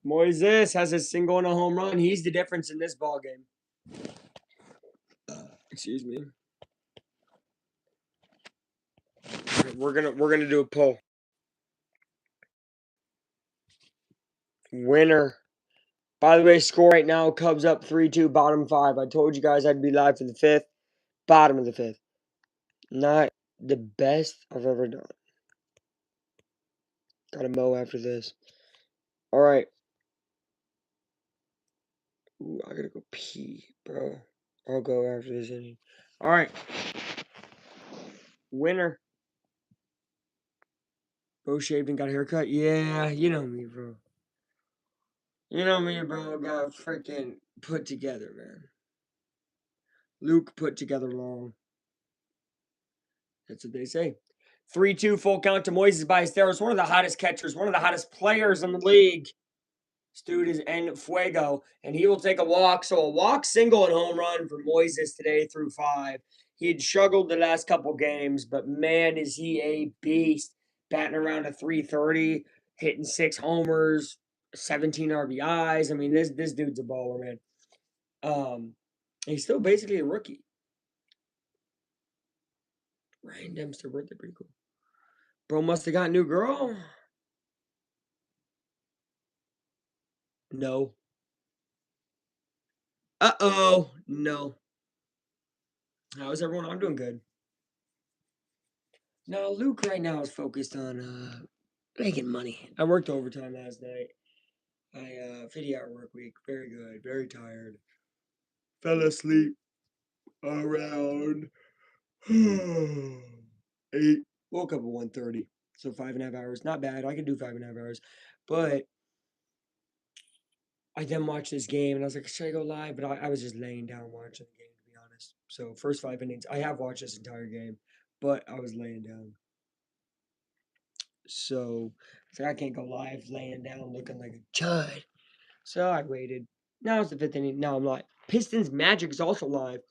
Moises has a single and a home run. He's the difference in this ball game. Excuse me. We're gonna do a poll. Winner. By the way, score right now, Cubs up 3-2, bottom 5. I told you guys I'd be live for the 5th. Bottom of the 5th. Not the best I've ever done. Gotta mow after this. Alright. Ooh, I gotta go pee, bro. I'll go after this inning. Alright. Winner. Bro shaved and got a haircut? Yeah, you know me, bro. You know me, bro. Got freaking put together, man. Luke put together long. That's what they say. 3-2 full count to Moises Ballesteros, one of the hottest catchers, one of the hottest players in the league. This dude is en fuego, and he will take a walk. So a walk, single, and home run for Moises today through 5. He had struggled the last couple games, but man, is he a beast. Batting around a 330, hitting 6 homers, 17 RBIs. I mean, this dude's a baller, man. He's still basically a rookie. Ryan Dempster birthday, pretty cool. Bro must have got a new girl. No. Uh-oh. No. How is everyone? I'm doing good. No, Luke right now is focused on making money. I worked overtime last night. 50-hour work week. Very good. Very tired. Fell asleep around 8. Woke up at 1:30. So 5.5 hours. Not bad. I could do 5.5 hours. But I then watched this game and I was like, should I go live? But I was just laying down watching the game, to be honest. So first 5 innings, I have watched this entire game, but I was laying down. So I can't go live laying down looking like a chud. So I waited. Now it's the 5th inning. Now I'm live. Pistons Magic is also live.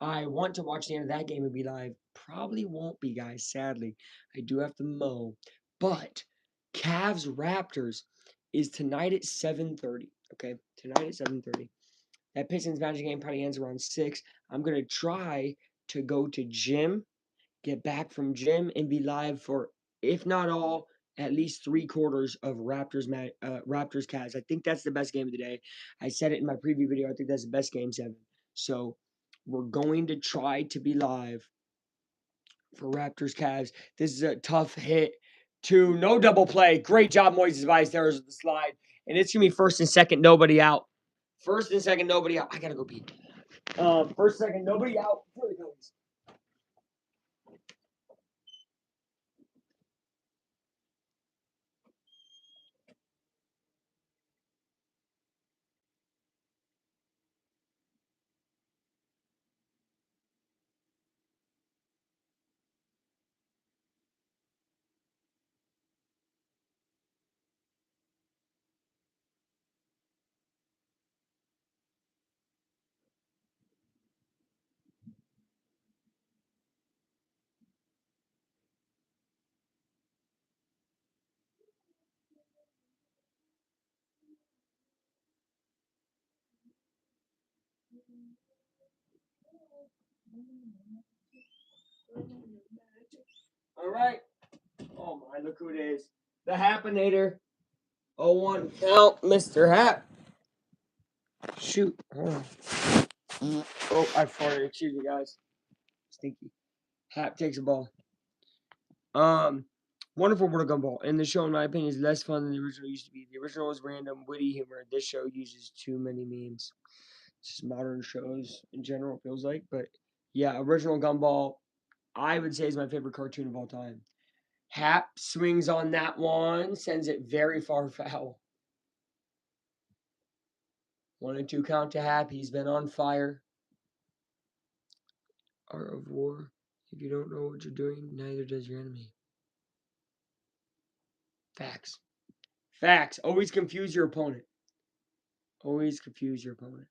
I want to watch the end of that game and be live. Probably won't be, guys, sadly. I do have to mow. But Cavs Raptors is tonight at 7:30. Okay, tonight at 7:30. That Pistons Magic game probably ends around 6. I'm gonna try to go to gym, get back from gym, and be live for, if not all, at least 3/4 of Raptors Cavs. I think that's the best game of the day. I said it in my preview video. I think that's the best game 7. So we're going to try to be live for Raptors Cavs. This is a tough hit to no double play. Great job, Moises Ballesteros with the slide. And it's going to be first and second, nobody out. First and second, nobody out. I got to go pee. First, second, nobody out for the Cubs. All right. Oh my, look who it is. The Happinator. 0-1 count, Mr. Hap. Shoot. Oh, I farted. Excuse me, guys. Stinky. Hap takes a ball. Wonderful World Gumball. And the show, in my opinion, is less fun than the original used to be. The original was random, witty humor. This show uses too many memes. It's just modern shows in general, it feels like. But yeah, original Gumball, I would say, is my favorite cartoon of all time. Hap swings on that one, sends it very far foul. 1-2 count to Hap. He's been on fire. Art of War. If you don't know what you're doing, neither does your enemy. Facts. Facts. Always confuse your opponent. Always confuse your opponent.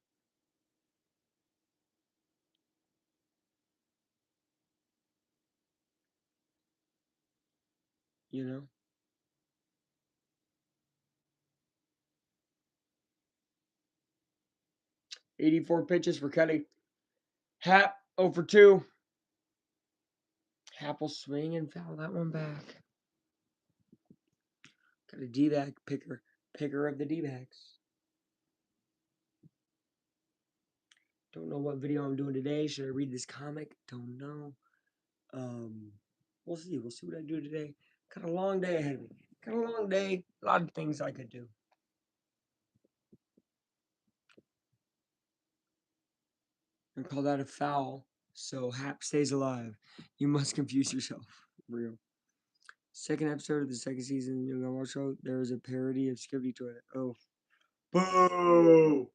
You know? 84 pitches for Kelly. Happ 0 for 2. Happ will swing and foul that one back. Got a D-back picker of the D-backs. Don't know what video I'm doing today. Should I read this comic? Don't know. We'll see. We'll see what I do today. Got a long day ahead of me. Got a long day. A lot of things I could do. And call that a foul. So Happ stays alive. You must confuse yourself. Real. Second episode of the second season of the New Gumball Show, there is a parody of Skibbity Toilet. Oh. Boo!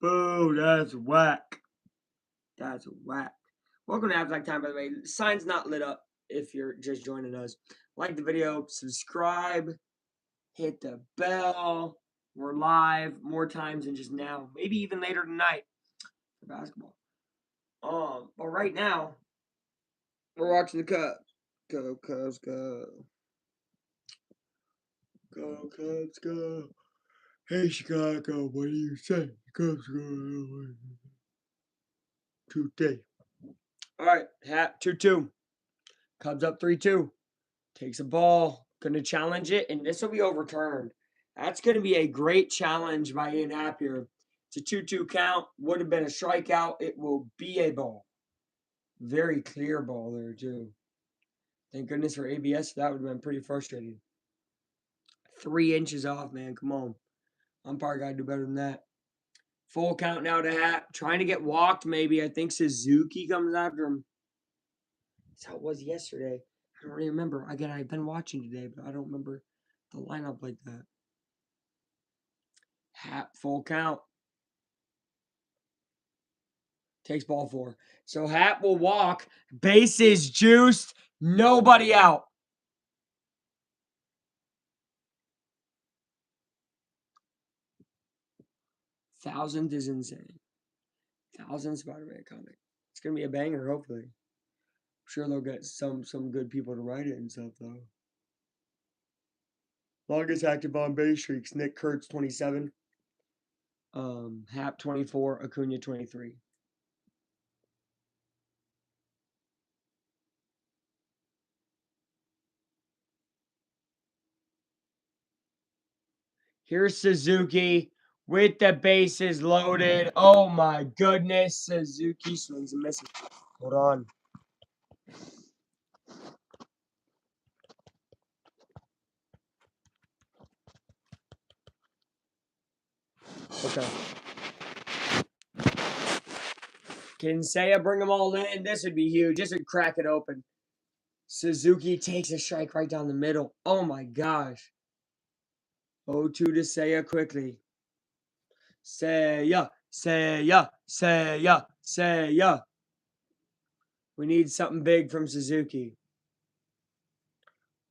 Boo! That's whack. That's whack. Welcome to Abstract Time, by the way. The sign's not lit up if you're just joining us. Like the video, subscribe, hit the bell. We're live more times than just now. Maybe even later tonight for basketball. But right now, we're watching the Cubs. Go, Cubs, go. Go, Cubs, go. Hey, Chicago, what do you say? Cubs go today. All right, Happ 2-2. Cubs up 3-2. Takes a ball. Going to challenge it, and this will be overturned. That's going to be a great challenge by Ian Happ here. It's a 2-2 count. Would have been a strikeout. It will be a ball. Very clear ball there, too. Thank goodness for ABS. That would have been pretty frustrating. 3 inches off, man. Come on. Umpire got to do better than that. Full count now to Happ. Trying to get walked, maybe. I think Suzuki comes after him. That's how it was yesterday. I don't really remember. Again, I've been watching today, but I don't remember the lineup like that. Happ, full count. Takes ball 4. So Happ will walk. Bases juiced. Nobody out. Thousandth is insane. 1,000 Spider-Man comic. It's gonna be a banger, hopefully. I'm sure they'll get some good people to write it and stuff though. Longest active on base streaks: Nick Kurtz 27, Happ 24, Acuna 23. Here's Suzuki with the bases loaded. Oh my goodness. Suzuki swings and misses. Hold on. Okay. Can Seiya bring them all in? This would be huge. This would crack it open. Suzuki takes a strike right down the middle. Oh my gosh. 0-2 to Seiya quickly. Seiya, Seiya, Seiya, Seiya. We need something big from Suzuki.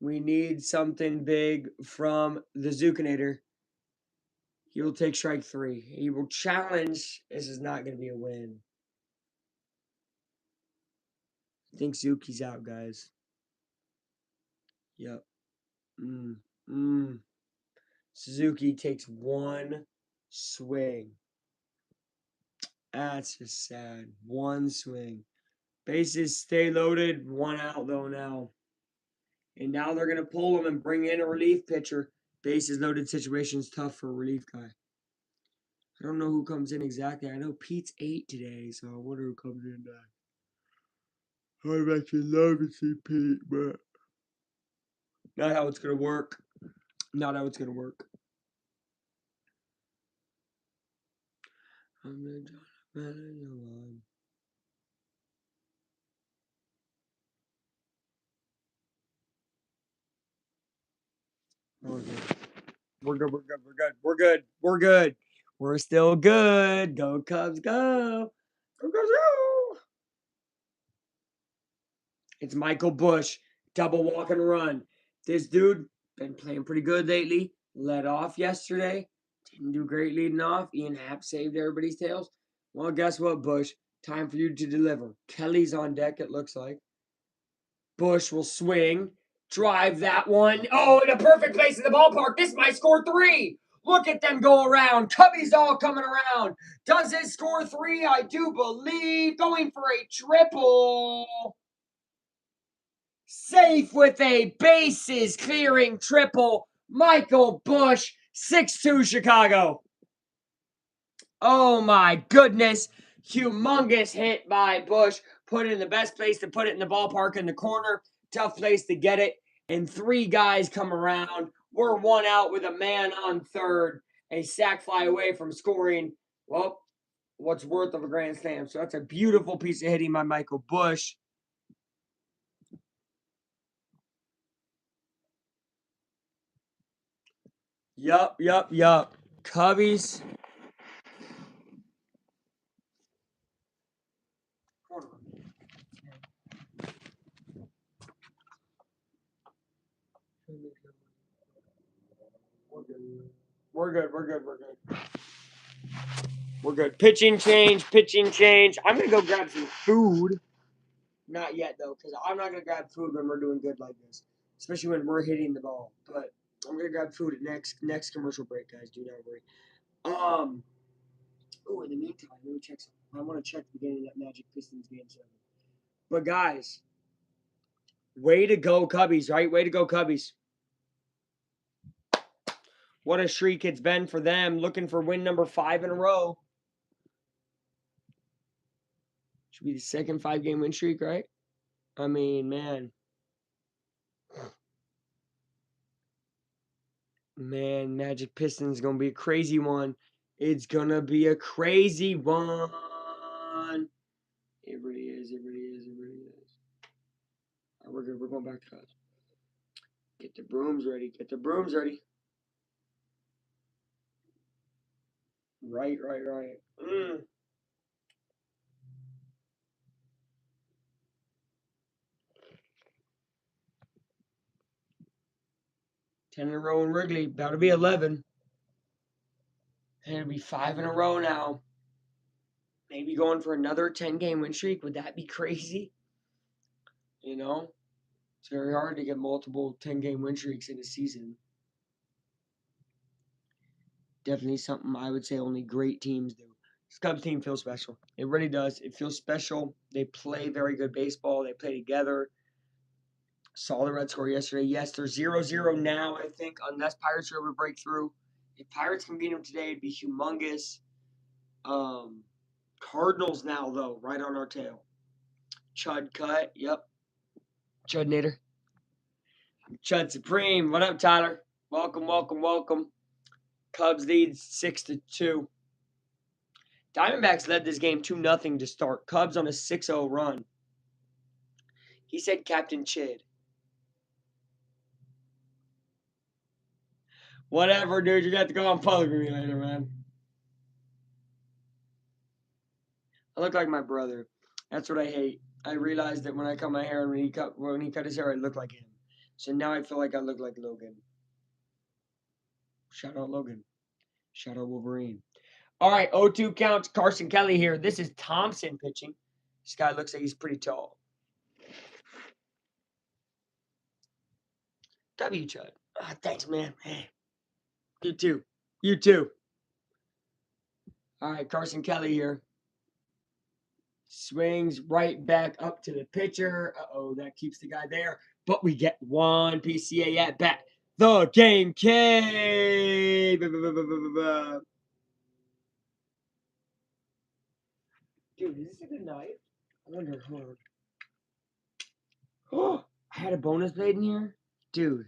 We need something big from the Zukinator. He will take strike 3. He will challenge. This is not going to be a win. I think Zuki's out, guys. Yep. Suzuki takes 1 swing. That's just sad. 1 swing. Bases stay loaded. 1 out, though, now. And now they're going to pull him and bring in a relief pitcher. Bases loaded situation is tough for a relief guy. I don't know who comes in exactly. I know Pete's 8 today, so I wonder who comes in back. I'd actually love to see Pete, but not how it's going to work. Not how it's going to work. I'm going to We're good. We're good. We're good. We're good. We're good. We're good. We're still good. Go Cubs, go. Go Cubs, go. It's Michael Busch. Double walk and run. This dude been playing pretty good lately. Led off yesterday. Didn't do great leading off. Ian Happ saved everybody's tails. Well, guess what, Busch? Time for you to deliver. Kelly's on deck, it looks like. Busch will swing. Drive that one. Oh, in a perfect place in the ballpark. This might score 3. Look at them go around. Cubby's all coming around. Does it score 3? I do believe. Going for a triple. Safe with a bases clearing triple. Michael Busch, 6-2 Chicago. Oh my goodness. Humongous hit by Busch. Put it in the best place to put it in the ballpark in the corner. Tough place to get it. And 3 guys come around. We're 1 out with a man on third. A sac fly away from scoring, well, what's worth of a grand slam. So that's a beautiful piece of hitting by Michael Busch. Yup. Cubbies. We're good. Pitching change. I'm going to go grab some food. Not yet, though, because I'm not going to grab food when we're doing good like this, especially when we're hitting the ball. But I'm going to grab food at next commercial break, guys. Do not worry. In the meantime, let me check something. I want to check the beginning of that Magic Pistons game 7. But, guys, way to go, Cubbies, right? Way to go, Cubbies. What a streak it's been for them. Looking for win number 5 in a row. Should be the second 5-game win streak, right? I mean, man. Man, Magic Pistons going to be a crazy one. It's going to be a crazy one. It really is. All right, we're good. We're going back to class. Get the brooms ready. Right. 10 in a row in Wrigley. About to be 11. And it'll be 5 in a row now. Maybe going for another 10-game win streak. Would that be crazy? You know? It's very hard to get multiple 10-game win streaks in a season. Definitely something I would say only great teams do. This Cubs team feels special. It really does. It feels special. They play very good baseball. They play together. Saw the Reds score yesterday. Yes, they're 0-0 now, I think, unless Pirates are able to break through. If Pirates can beat them today, it'd be humongous. Cardinals now, though, right on our tail. Chud cut. Yep. Chud Nader. Chud Supreme. What up, Tyler? Welcome. Cubs lead 6-2. Diamondbacks led this game 2-0 to start. Cubs on a 6-0 run. He said Captain Chid. Whatever, dude. You're going to have to go on public with me later, man. I look like my brother. That's what I hate. I realized that when I cut my hair and when he cut his hair, I look like him. So now I feel like I look like Logan. Shout out Logan. Shout out Wolverine. All right, 0-2 counts. Carson Kelly here. This is Thompson pitching. This guy looks like he's pretty tall. W, Chud. Thanks, man. You too. All right, Carson Kelly here. Swings right back up to the pitcher. That keeps the guy there. But we get one PCA at bat. The game came. Dude, is this a good knife? I wonder. Hold on. Oh, I had a bonus blade in here? Dude,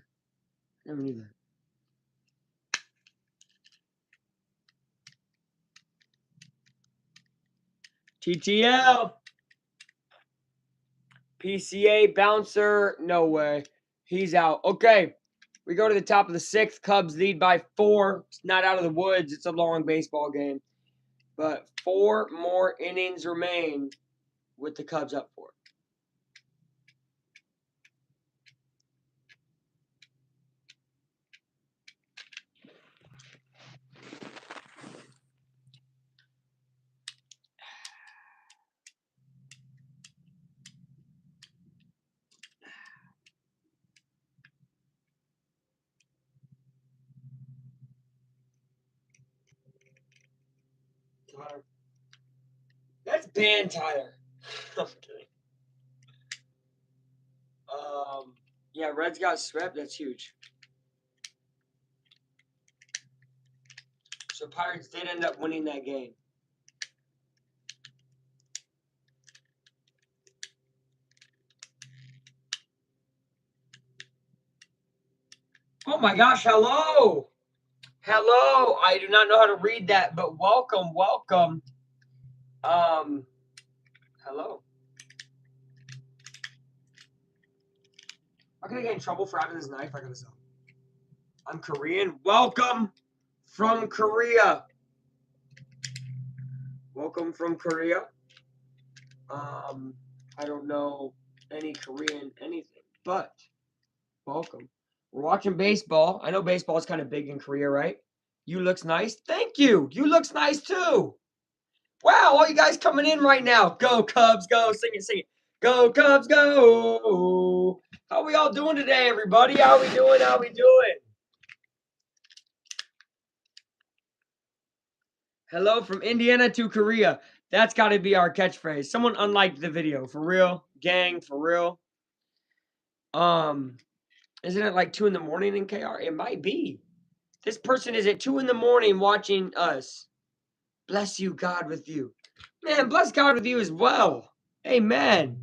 I never knew that. TTL. PCA bouncer. No way. He's out. Okay. We go to the top of the 6th. Cubs lead by 4. It's not out of the woods. It's a long baseball game. But 4 more innings remain with the Cubs up 4. Tyler. Let's ban Tyler. I'm kidding. Yeah, Reds got swept. That's huge. So Pirates did end up winning that game. Oh my gosh, hello. Hello. I do not know how to read that, but welcome, welcome. Hello. I'm gonna get in trouble for having this knife. I gotta stop. I'm Korean. Welcome from Korea. Welcome from Korea. I don't know any Korean anything, but welcome. We're watching baseball. I know baseball is kind of big in Korea, right? You looks nice. Thank you. You looks nice too. Wow, all you guys coming in right now. Go Cubs, go. Sing it, sing it. Go Cubs, go. How we all doing today, everybody? How we doing? How we doing? Hello from Indiana to Korea. That's got to be our catchphrase. Someone unliked the video. For real? Gang, for real? Isn't it like 2 in the morning in KR? It might be. This person is at 2 in the morning watching us. Bless you, God, with you. Man, bless God with you as well. Amen.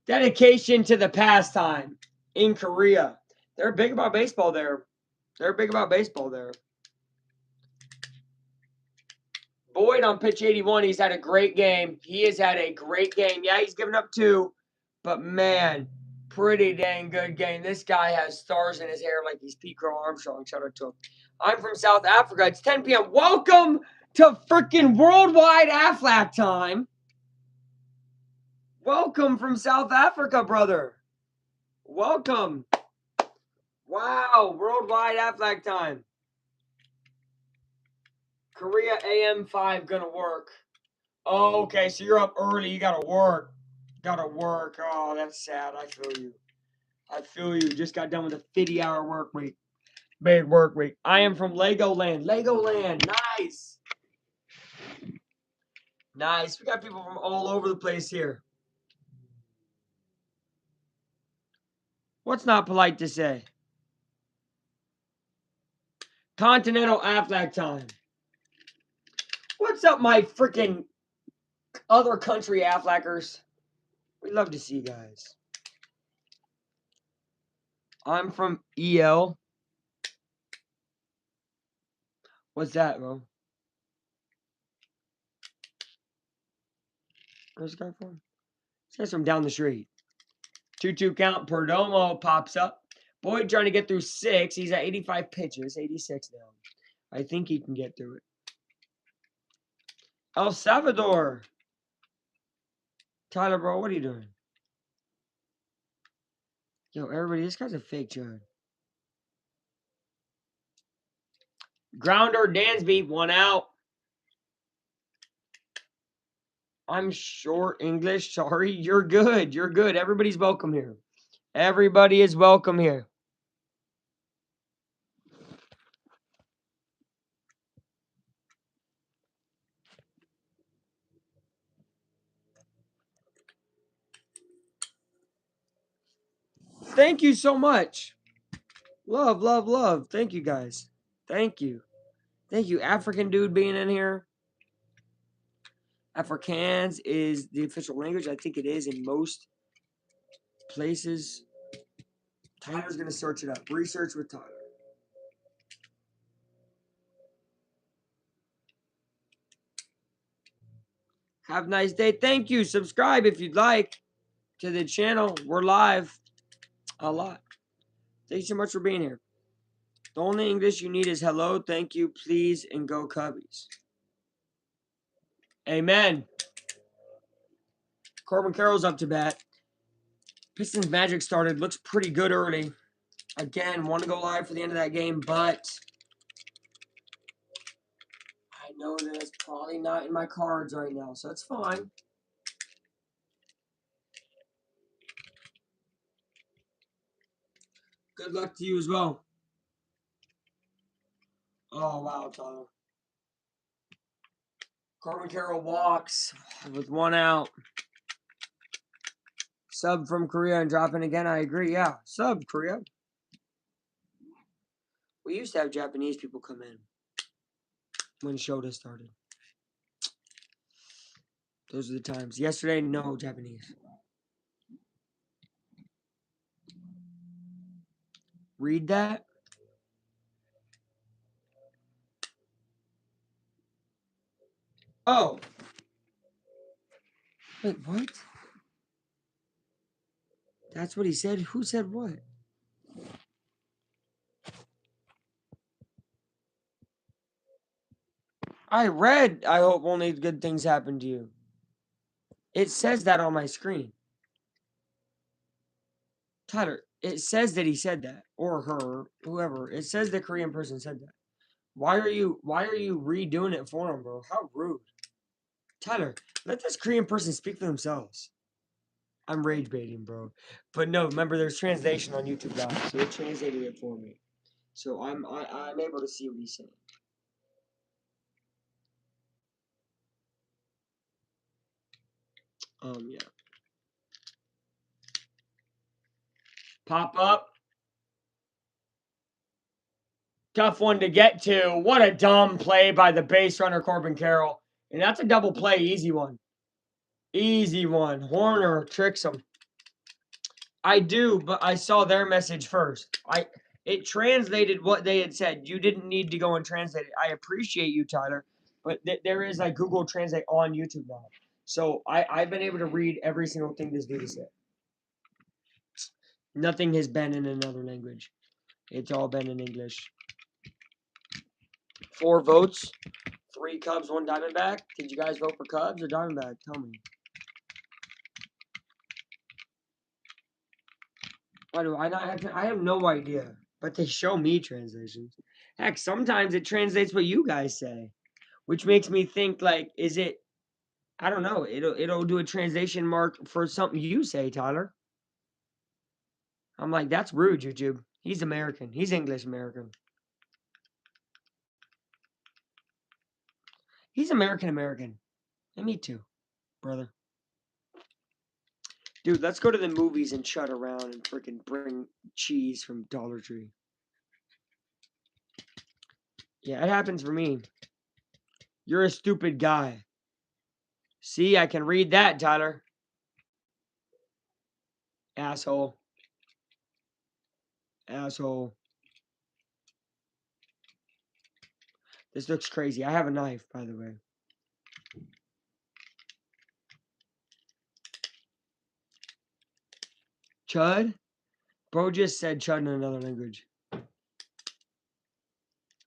Dedication to the pastime in Korea. They're big about baseball there. They're big about baseball there. Boyd on pitch 81, he's had a great game. He has had a great game. Yeah, he's given up 2, but man, pretty dang good game. This guy has stars in his hair like he's Pete Crow Armstrong. Shout out to him. I'm from South Africa. It's 10 p.m. Welcome to freaking worldwide Aflac time. Welcome from South Africa, brother. Welcome. Wow, worldwide Aflac time. Korea AM5 gonna work. Oh, okay, so you're up early. You gotta work. Gotta work. Oh, that's sad. I feel you. I feel you. Just got done with a 50-hour work week. Big work week. I am from Legoland. Legoland. Nice. Nice. We got people from all over the place here. What's not polite to say? Continental Aflac time. What's up, my freaking other country Aflackers? We love to see you guys. I'm from EL. What's that, bro? Where's the guy from? This guy's from down the street. 2-2 count. Perdomo pops up. Boyd trying to get through 6. He's at 85 pitches. 86 now. I think he can get through it. El Salvador. Tyler, bro, what are you doing? Yo, everybody, this guy's a fake John. Grounder, Dansby, 1 out. I'm short English. Sorry. You're good. You're good. Everybody's welcome here. Everybody is welcome here. Thank you so much. Love, love, love. Thank you, guys. Thank you. Thank you. African dude being in here. Afrikaans is the official language. I think it is in most places. Tyler's going to search it up. Research with Tyler. Have a nice day. Thank you. Subscribe if you'd like to the channel. We're live a lot. Thank you so much for being here. The only English you need is hello, thank you, please, and go Cubbies. Amen. Corbin Carroll's up to bat. Pistons Magic started. Looks pretty good early. Again, want to go live for the end of that game, but I know that it's probably not in my cards right now, so it's fine. Good luck to you as well. Oh, wow, Tyler. Corbin Carroll walks with 1 out. Sub from Korea and dropping again. I agree. Yeah, sub Korea. We used to have Japanese people come in when Shota started. Those are the times. Yesterday, no Japanese. Read that. Oh. Wait, what? That's what he said? Who said what? I read, I hope only good things happen to you. It says that on my screen. Tyler, it says that he said that. Or her, whoever. It says the Korean person said that. Why are you redoing it for him, bro? How rude. Tyler, let this Korean person speak for themselves. I'm rage baiting, bro. But no, remember there's translation on YouTube Live, so it translated it for me. So I'm able to see what he's saying. Yeah. Pop up. Tough one to get to. What a dumb play by the base runner Corbin Carroll. And that's a double play, easy one. Easy one. Horner tricks him. I do, but I saw their message first. It translated what they had said. You didn't need to go and translate it. I appreciate you, Tyler, but there is like Google Translate on YouTube now. So I've been able to read every single thing this dude said. Nothing has been in another language. It's all been in English. 4 votes, 3 Cubs, 1 Diamondback. Did you guys vote for Cubs or Diamondback? Tell me. Why do I not have? I have no idea. But they show me translations. Heck, sometimes it translates what you guys say, which makes me think like, is it? I don't know. It'll do a translation mark for something you say, Tyler. I'm like, that's rude, YouTube. He's American. He's English American. He's American American. And me too, brother. Dude, let's go to the movies and shut around and freaking bring cheese from Dollar Tree. Yeah, it happens for me. You're a stupid guy. See, I can read that, Tyler. Asshole. Asshole. This looks crazy. I have a knife, by the way. Chud? Bro just said chud in another language.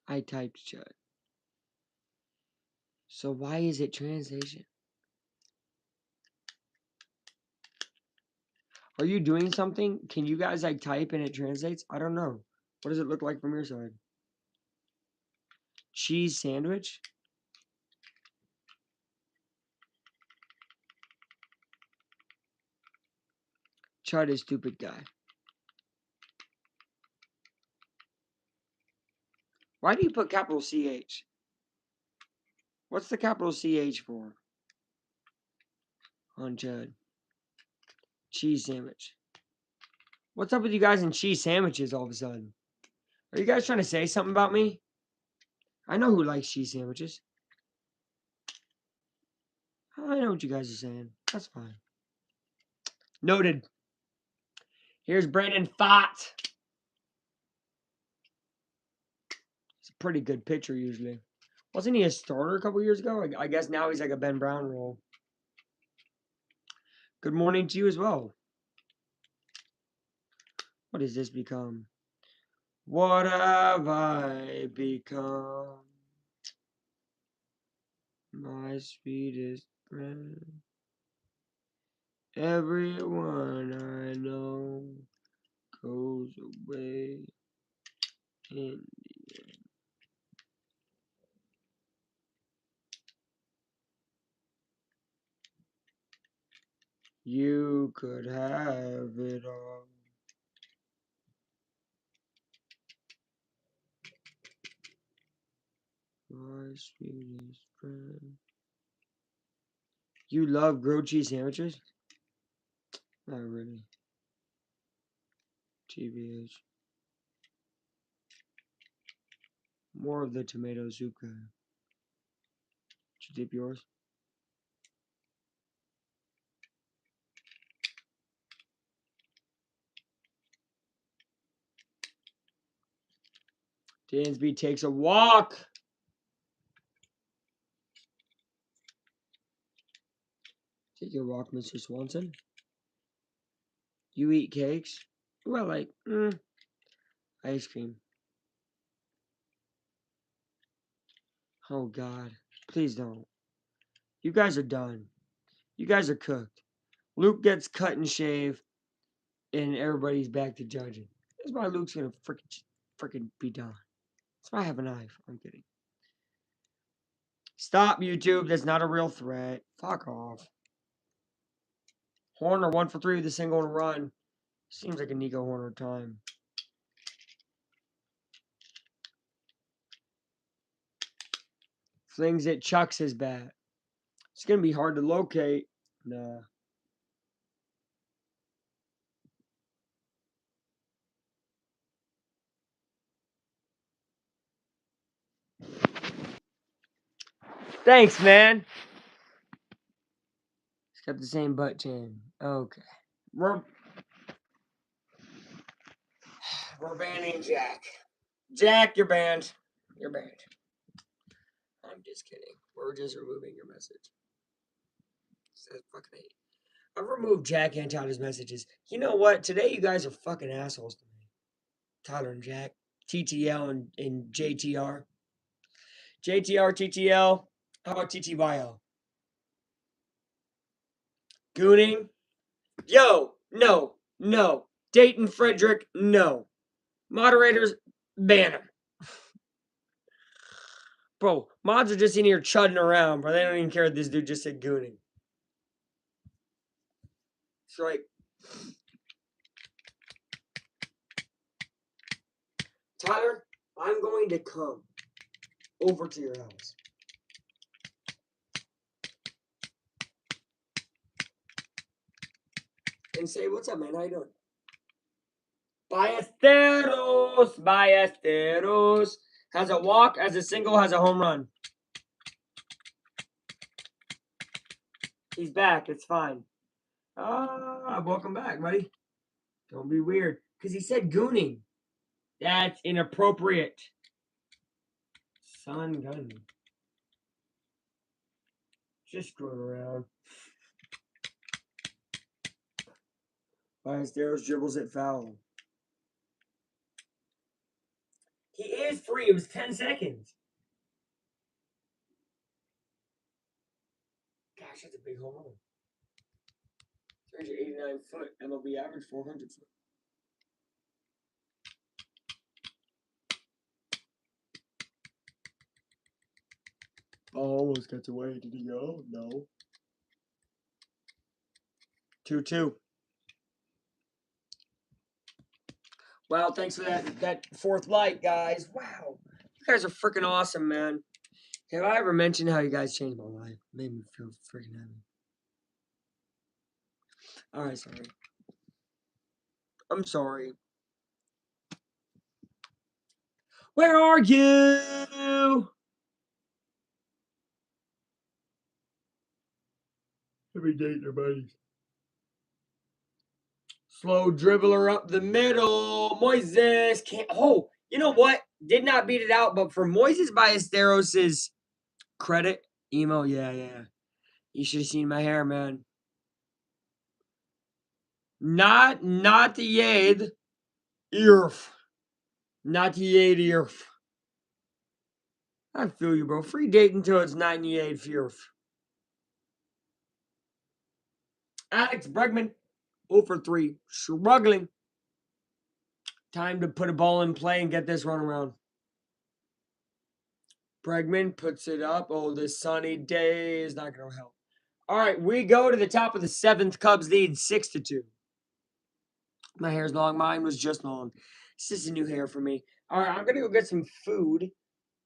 I typed chud. So why is it translation? Are you doing something? Can you guys like type and it translates? I don't know. What does it look like from your side? Cheese sandwich? Chud is stupid guy. Why do you put capital CH? What's the capital CH for? On chud. Cheese sandwich. What's up with you guys and cheese sandwiches all of a sudden? Are you guys trying to say something about me? I know who likes cheese sandwiches. I know what you guys are saying. That's fine. Noted. Here's Brandon Pfaadt. He's a pretty good pitcher usually. Wasn't he a starter a couple years ago? I guess now he's like a Ben Brown role. Good morning to you as well. What has this become? What have I become? My sweetest friend. Everyone I know goes away in the end. You could have it all. My sweetest friend. You love grilled cheese sandwiches? Not really. TBH. More of the tomato soup guy. Did you dip yours? Dansby takes a walk. Take your walk, Mr. Swanson. You eat cakes? Well, like, ice cream. Oh, God. Please don't. You guys are done. You guys are cooked. Luke gets cut and shaved, and everybody's back to judging. That's why Luke's gonna freaking be done. That's why I have a knife. I'm kidding. Stop, YouTube. That's not a real threat. Fuck off. Horner 1 for 3 with a single and a run. Seems like a Nico Horner time. Flings it, chucks his bat. It's gonna be hard to locate. Nah. Thanks, man. It's got the same butt chin. Okay. We're banning Jack. Jack, you're banned. You're banned. I'm just kidding. We're just removing your message. Says fucking hate. I've removed Jack and Tyler's messages. You know what? Today you guys are fucking assholes to me. Tyler and Jack. TTL and JTR. JTR, TTL. How about TTYL? Gooning. Yo, no. Dayton Frederick, no. Moderators, ban him. Bro, mods are just in here chudding around, bro. They don't even care if this dude just said gooning. It's like, Tyler, I'm going to come over to your house. And say, what's up, man? How you doing? Ballesteros. Has a walk, has a single, has a home run. He's back. It's fine. Welcome back, buddy. Don't be weird. Because he said gooning. That's inappropriate. Son gun. Just screwing around. Ballesteros dribbles it foul. He is free. It was 10 seconds. Gosh, that's a big home run. 389 foot. MLB average 400 foot. Almost gets away. Did he go? No. 2-2. Wow, thanks for that fourth like, guys. Wow. You guys are freaking awesome, man. Have I ever mentioned how you guys changed my life? Made me feel freaking happy. Alright, sorry. I'm sorry. Where are you? Every day, their buddies. Slow dribbler up the middle. Moises can't. Oh, you know what? Did not beat it out, but for Moises Ballesteros' credit, emo, yeah. You should have seen my hair, man. Not the Yade. Irf. Not the Yade Irf. I feel you, bro. Free date until it's 98 Fierf. Alex Bregman, 0 for 3. Struggling. Time to put a ball in play and get this run around. Bregman puts it up. Oh, this sunny day is not going to help. All right, we go to the top of the 7th. Cubs lead 6-2. My hair's long. Mine was just long. This is a new hair for me. All right, I'm going to go get some food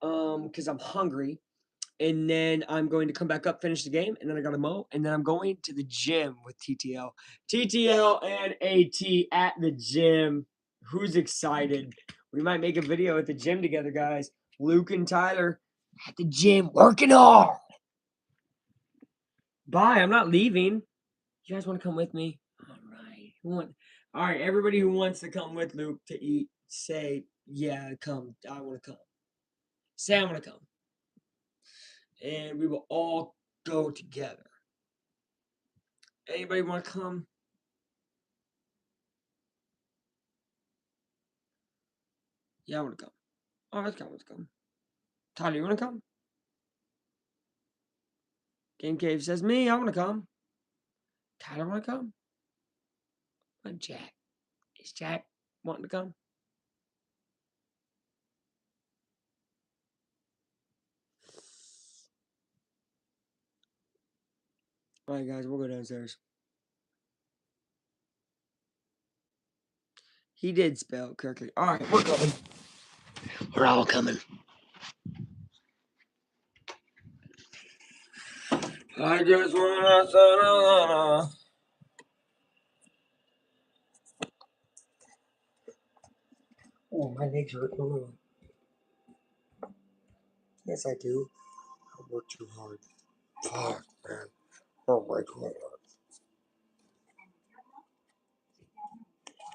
because I'm hungry. and then I'm going to come back up, finish the game, and then I gotta mow, and then I'm going to the gym with TTL. TTL and AT at the gym. Who's excited? We might make a video at the gym together, guys. Luke and Tyler at the gym working hard. Bye. I'm not leaving. You guys want to come with me? All right. Everybody who wants to come with Luke to eat, say, yeah, come. I want to come. Say I want to come. And we will all go together. Anybody want to come? Yeah, I want to come. Oh, let's come. Tyler, you want to come? Game Cave says me. I want to come. Tyler want to come? What Jack? Is Jack wanting to come? All right, guys, we'll go downstairs. He did spell correctly. All right, we're coming. We're all coming. I just wanna say, oh, my legs hurt. Yes, I do. I work too hard. Fuck, man. I work too hard.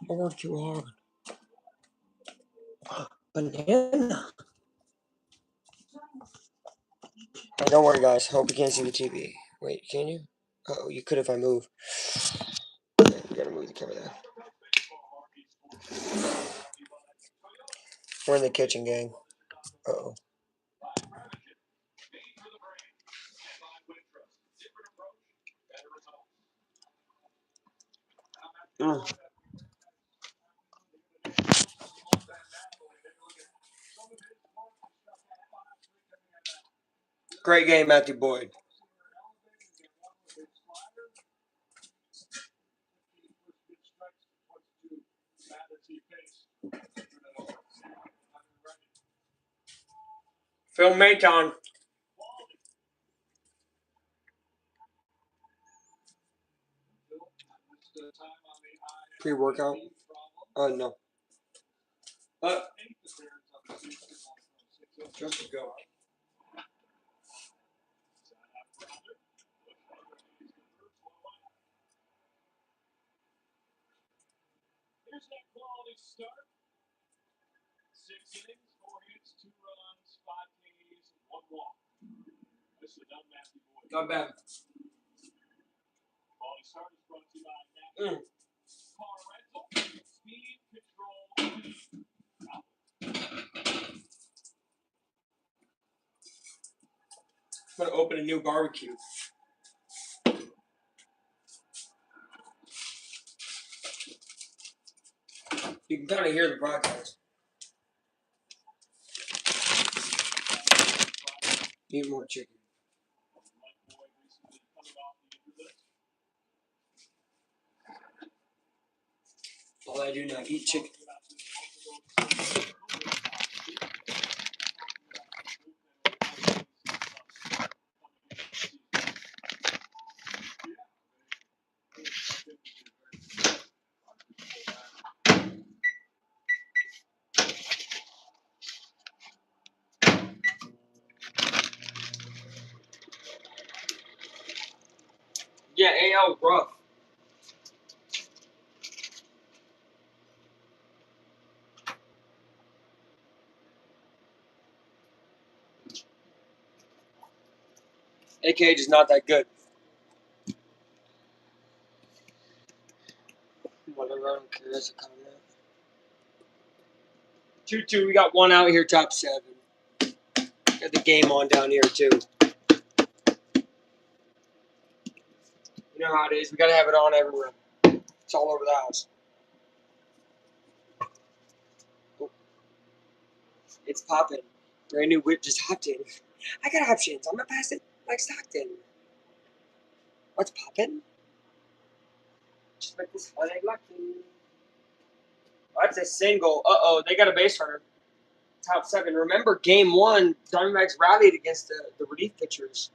I work too hard. Banana. Hey, don't worry, guys. Hope you can't see the TV. Wait, can you? Oh, you could if I move. Yeah, you gotta move the camera there. We're in the kitchen, gang. Uh-oh. Mm. Great game, Matthew Boyd. Phil Maton. Pre-workout? No. Just to go. Not bad. Mm. I'm gonna open a new barbecue. You can kind of hear the broadcast. Need more chicken. All I do now, eat chicken. Yeah, AL rough. AKH is not that good. Whatever, I don't care. That's a comment. 2-2. We got one out here, top 7. Got the game on down here, too. You know how it is. We gotta have it on everywhere. It's all over the house. Oh, it's popping. Brand new whip just hopped in. I got options. I'm gonna pass it like Stockton. What's popping? Just like this flag lucky. That's a single. Uh-oh, they got a base runner. top 7. Remember, game 1, Diamondbacks rallied against the relief pitchers.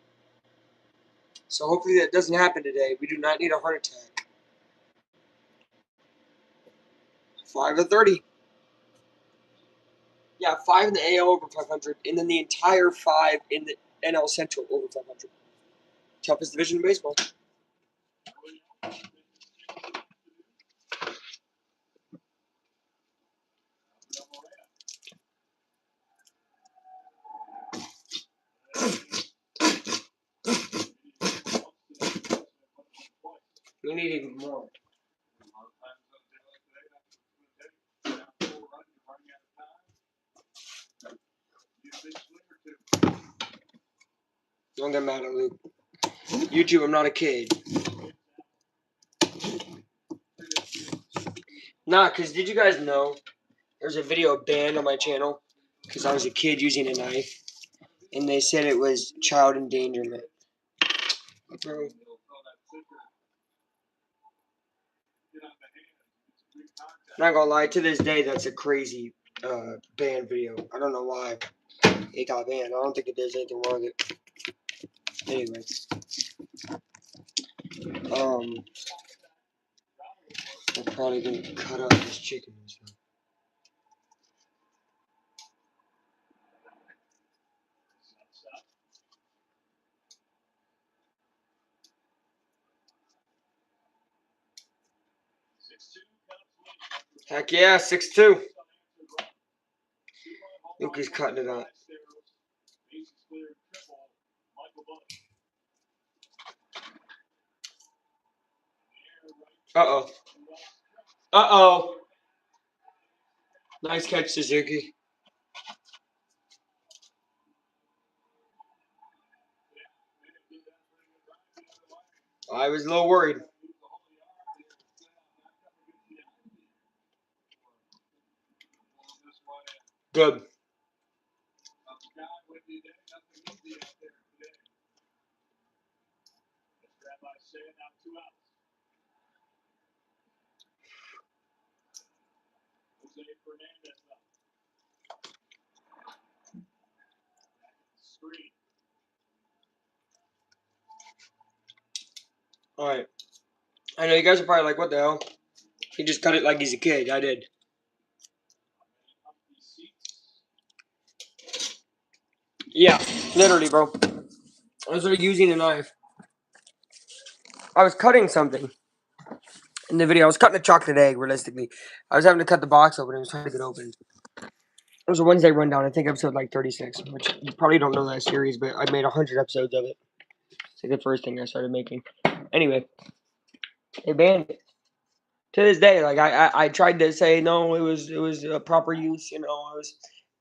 So hopefully that doesn't happen today. We do not need a heart attack. 5 of 30. Yeah, 5 in the AL over 500, and then the entire 5 in the NL Central over 500. Toughest division in baseball. We need even more. Don't get mad at Luke. YouTube, I'm not a kid. Nah, because did you guys know there's a video banned on my channel because I was a kid using a knife, and they said it was child endangerment. Bro. Not gonna lie, to this day, that's a crazy banned video. I don't know why it got banned. I don't think it does anything wrong with it. Anyway. I'm probably gonna cut up this chicken and stuff. Heck yeah, 6-2. Luke is cutting it up. Uh-oh. Uh-oh. Nice catch, Suzuki. I was a little worried. Good. Alright. I know you guys are probably like, what the hell? He just cut it like he's a kid. I did. Yeah, literally, bro. I was using a knife. I was cutting something in the video. I was cutting a chocolate egg, realistically. I was having to cut the box open. It was trying to get open. It was a Wednesday rundown. I think episode like 36, which you probably don't know that series, but I made 100 episodes of it. It's like the first thing I started making. Anyway, they banned it. To this day, like I tried to say no, it was a proper use, it was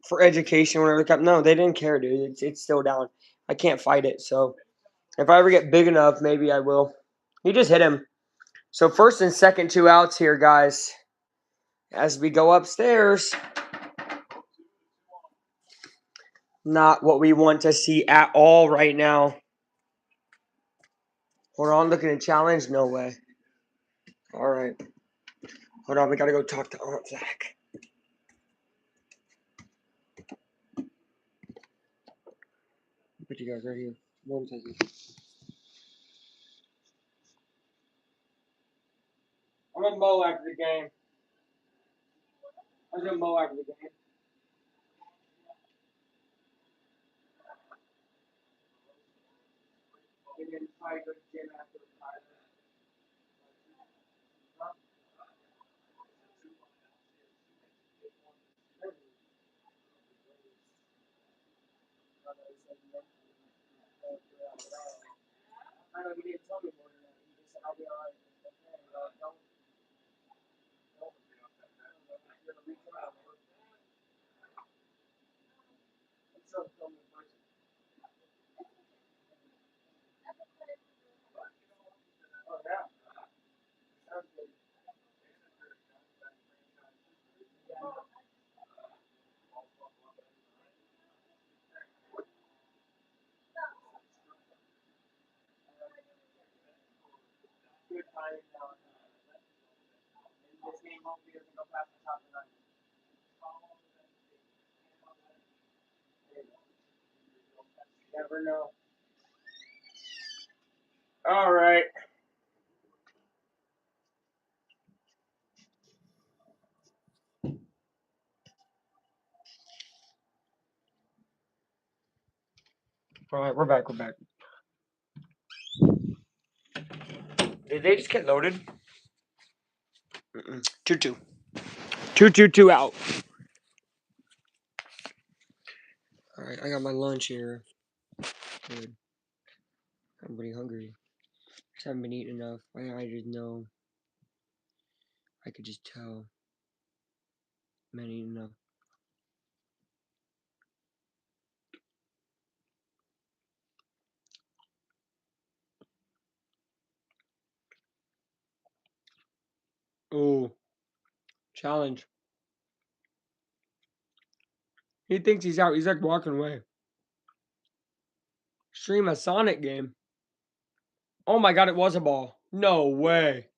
for education, whatever. No, they didn't care, dude. It's still down. I can't fight it. So if I ever get big enough, maybe I will. He just hit him. So first and second, 2 outs here, guys. As we go upstairs. Not what we want to see at all right now. Hold on, looking to challenge? No way. All right. Hold on, we got to go talk to Aunt Zach. Put you guys right here. 1 second. I'm going to mow after the game. I'm going to mow after the game. And then probably go to the gym after the time. I know he didn't tell me more than that. He just said, I'll be all right. Good timing now. This game hopefully doesn't go past the top of the ninth. Never know. All right. All right, we're back. We're back. Did they just get loaded? 2-2. 2-2-2 out. All right, I got my lunch here. Good. I'm pretty hungry. Just haven't been eating enough. I just know. I could just tell. I'm not eating enough. Oh, challenge. He thinks he's out. He's like walking away. Stream a Sonic game. Oh my god, it was a ball. No way.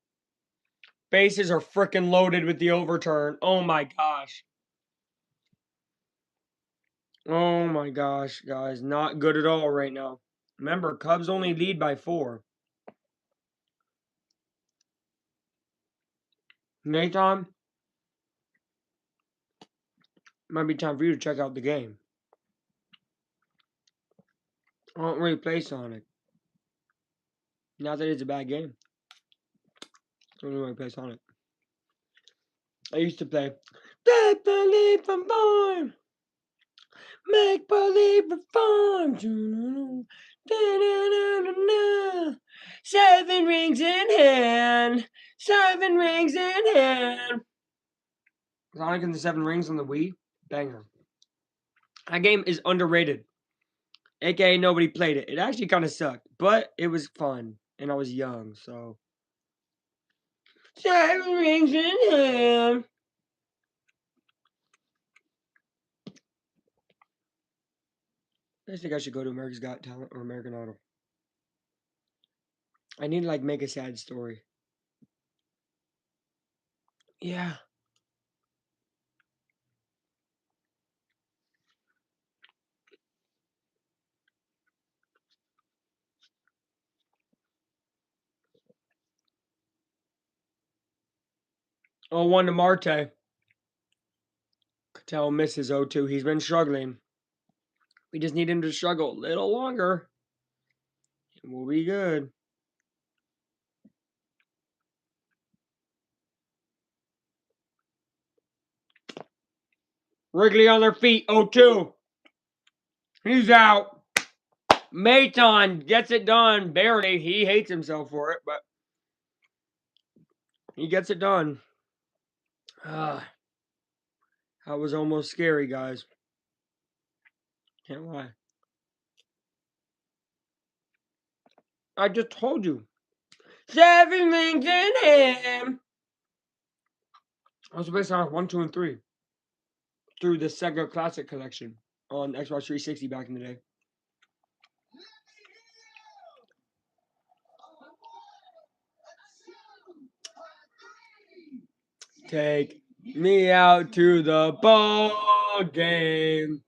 Bases are freaking loaded with the overturn. Oh my gosh. Oh my gosh, guys. Not good at all right now. Remember, Cubs only lead by 4. Nathan, might be time for you to check out the game. I don't really play Sonic. Not that it's a bad game. I don't really play Sonic. I used to play Make Believe Farm. Make Believe Farm. 7 rings in hand. 7 rings in hand. Sonic and the 7 Rings on the Wii. Banger. That game is underrated. AKA nobody played it. It actually kind of sucked, but it was fun. And I was young, so. 7 rings in hand. I think I should go to America's Got Talent or American Idol. I need to like make a sad story. Yeah. Oh, 1 to Marte. Tell Mrs. O2 he's been struggling. We just need him to struggle a little longer. And we'll be good. Wrigley on their feet. 0-2. He's out. Maton gets it done. Barely. He hates himself for it, but he gets it done. That was almost scary, guys. Can't lie. I just told you. 7 rings in hand. I was based on 1, 2, and 3 through the Sega Classic Collection on Xbox 360 back in the day. Take me out to the ball game.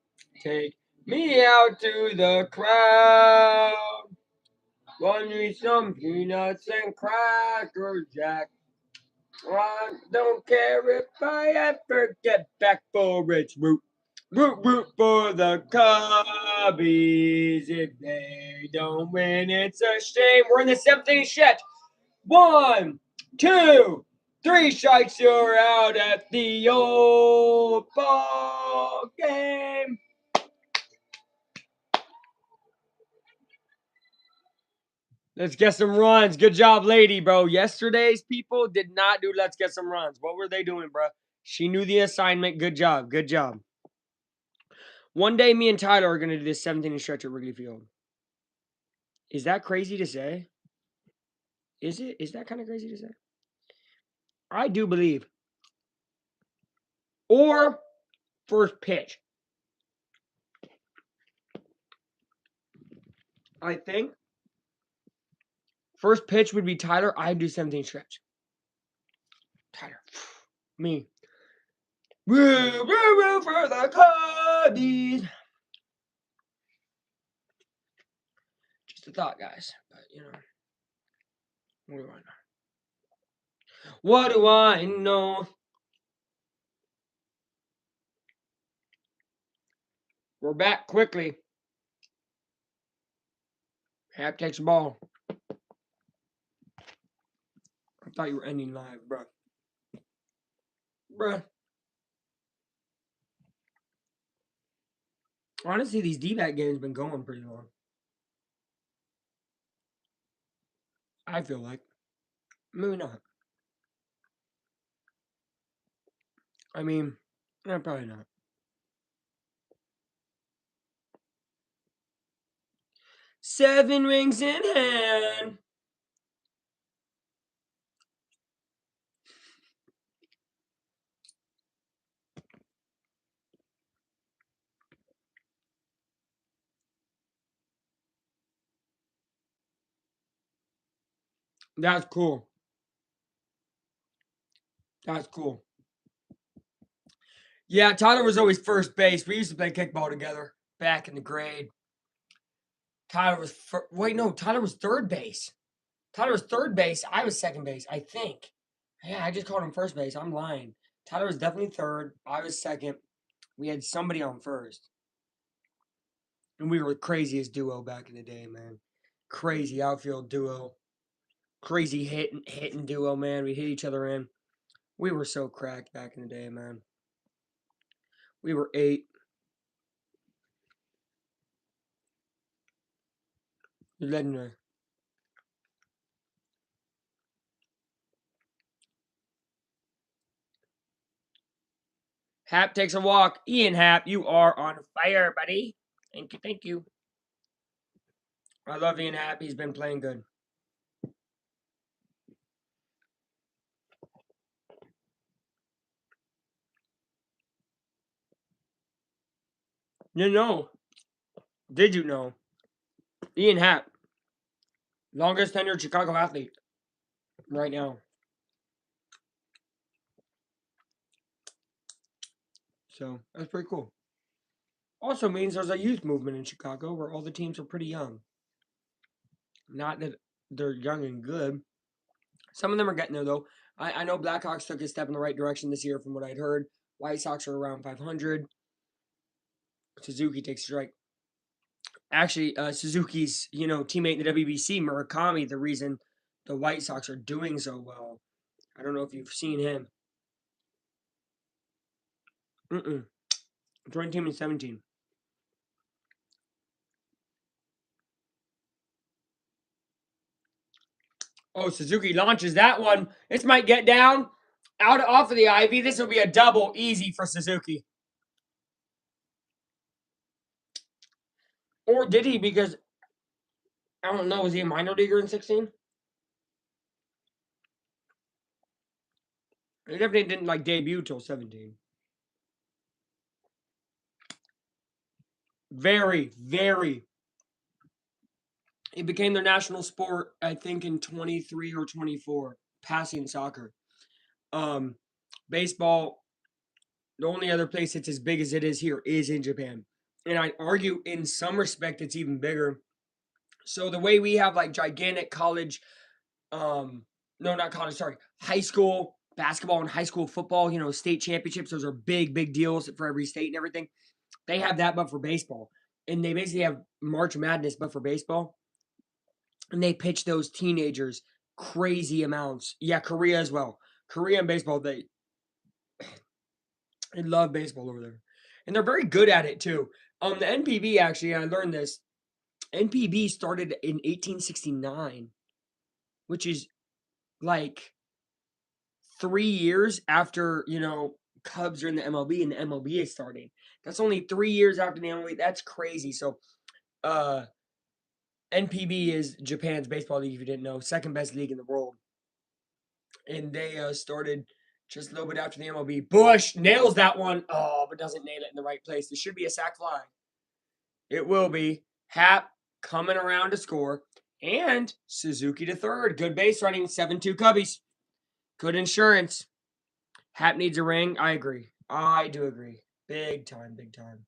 Take me out to the crowd. Want me some peanuts and Cracker Jack. I don't care if I ever get back for it's root. Root for the Cubbies. If they don't win, it's a shame. We're in the 7th inning stretch. 1, 2, 3 strikes, you're out at the old ball game. Let's get some runs. Good job, lady, bro. Yesterday's people did not do let's get some runs. What were they doing, bro? She knew the assignment. Good job. Good job. One day, me and Tyler are going to do this 7th inning stretch at Wrigley Field. Is that crazy to say? Is it? Is that kind of crazy to say? I do believe. Or first pitch. I think first pitch would be Tyler. I'd do 7th inning stretch. Tyler. Me. Woo, woo, woo for the Cubbies. Just a thought, guys. But, you know, what do I know? What do I know? We're back quickly. Hap takes the ball. I thought you were ending live, bruh. Bruh. Honestly, these D-back games been going pretty long. I feel like. Maybe not. I mean, probably not. Seven rings in hand. That's cool. That's cool. Yeah, Tyler was always first base. We used to play kickball together back in the grade. Tyler was Tyler was third base. Tyler was third base. I was second base, I think. Yeah, I just called him first base. I'm lying. Tyler was definitely third. I was second. We had somebody on first. And we were the craziest duo back in the day, man. Crazy outfield duo. Crazy hitting duo, man. We hit each other in. We were so cracked back in the day, man. We were 8. Legendary. Hap takes a walk. Ian Happ, you are on fire, buddy. Thank you, thank you. I love Ian Happ. He's been playing good. You know, did you know, Ian Happ, longest tenured Chicago athlete right now. So that's pretty cool. Also means there's a youth movement in Chicago where all the teams are pretty young. Not that they're young and good. Some of them are getting there though. I know Blackhawks took a step in the right direction this year from what I'd heard. White Sox are around 500. Suzuki takes a strike. Actually, Suzuki's teammate in the WBC, Murakami, the reason the White Sox are doing so well. I don't know if you've seen him. Joined team in 17. Oh, Suzuki launches that one. This might get down. Off of the Ivy. This will be a double easy for Suzuki. Or did he? Because I don't know. Was he a minor leaguer in 16? He definitely didn't debut till 17. Very, very. It became their national sport, I think, in 23 or 24, passing soccer. Baseball, the only other place it's as big as it is here is in Japan. And I'd argue in some respect it's even bigger. So the way we have gigantic college, no, not college, sorry, high school basketball and high school football, state championships, those are big, big deals for every state and everything. They have that, but for baseball. And they basically have March Madness, but for baseball. And they pitch those teenagers crazy amounts. Yeah, Korea as well. Korea and baseball, they love baseball over there. And they're very good at it too. The NPB actually, I learned this. NPB started in 1869, which is like 3 years after, Cubs are in the MLB and the MLB is starting. That's only 3 years after the MLB. That's crazy. So, NPB is Japan's baseball league, if you didn't know, second best league in the world. And they started just a little bit after the MLB. Bush nails that one. Oh, but doesn't nail it in the right place. This should be a sac fly. It will be. Hap coming around to score. And Suzuki to third. Good base running. 7-2 Cubbies. Good insurance. Hap needs a ring. I agree. I do agree. Big time, big time.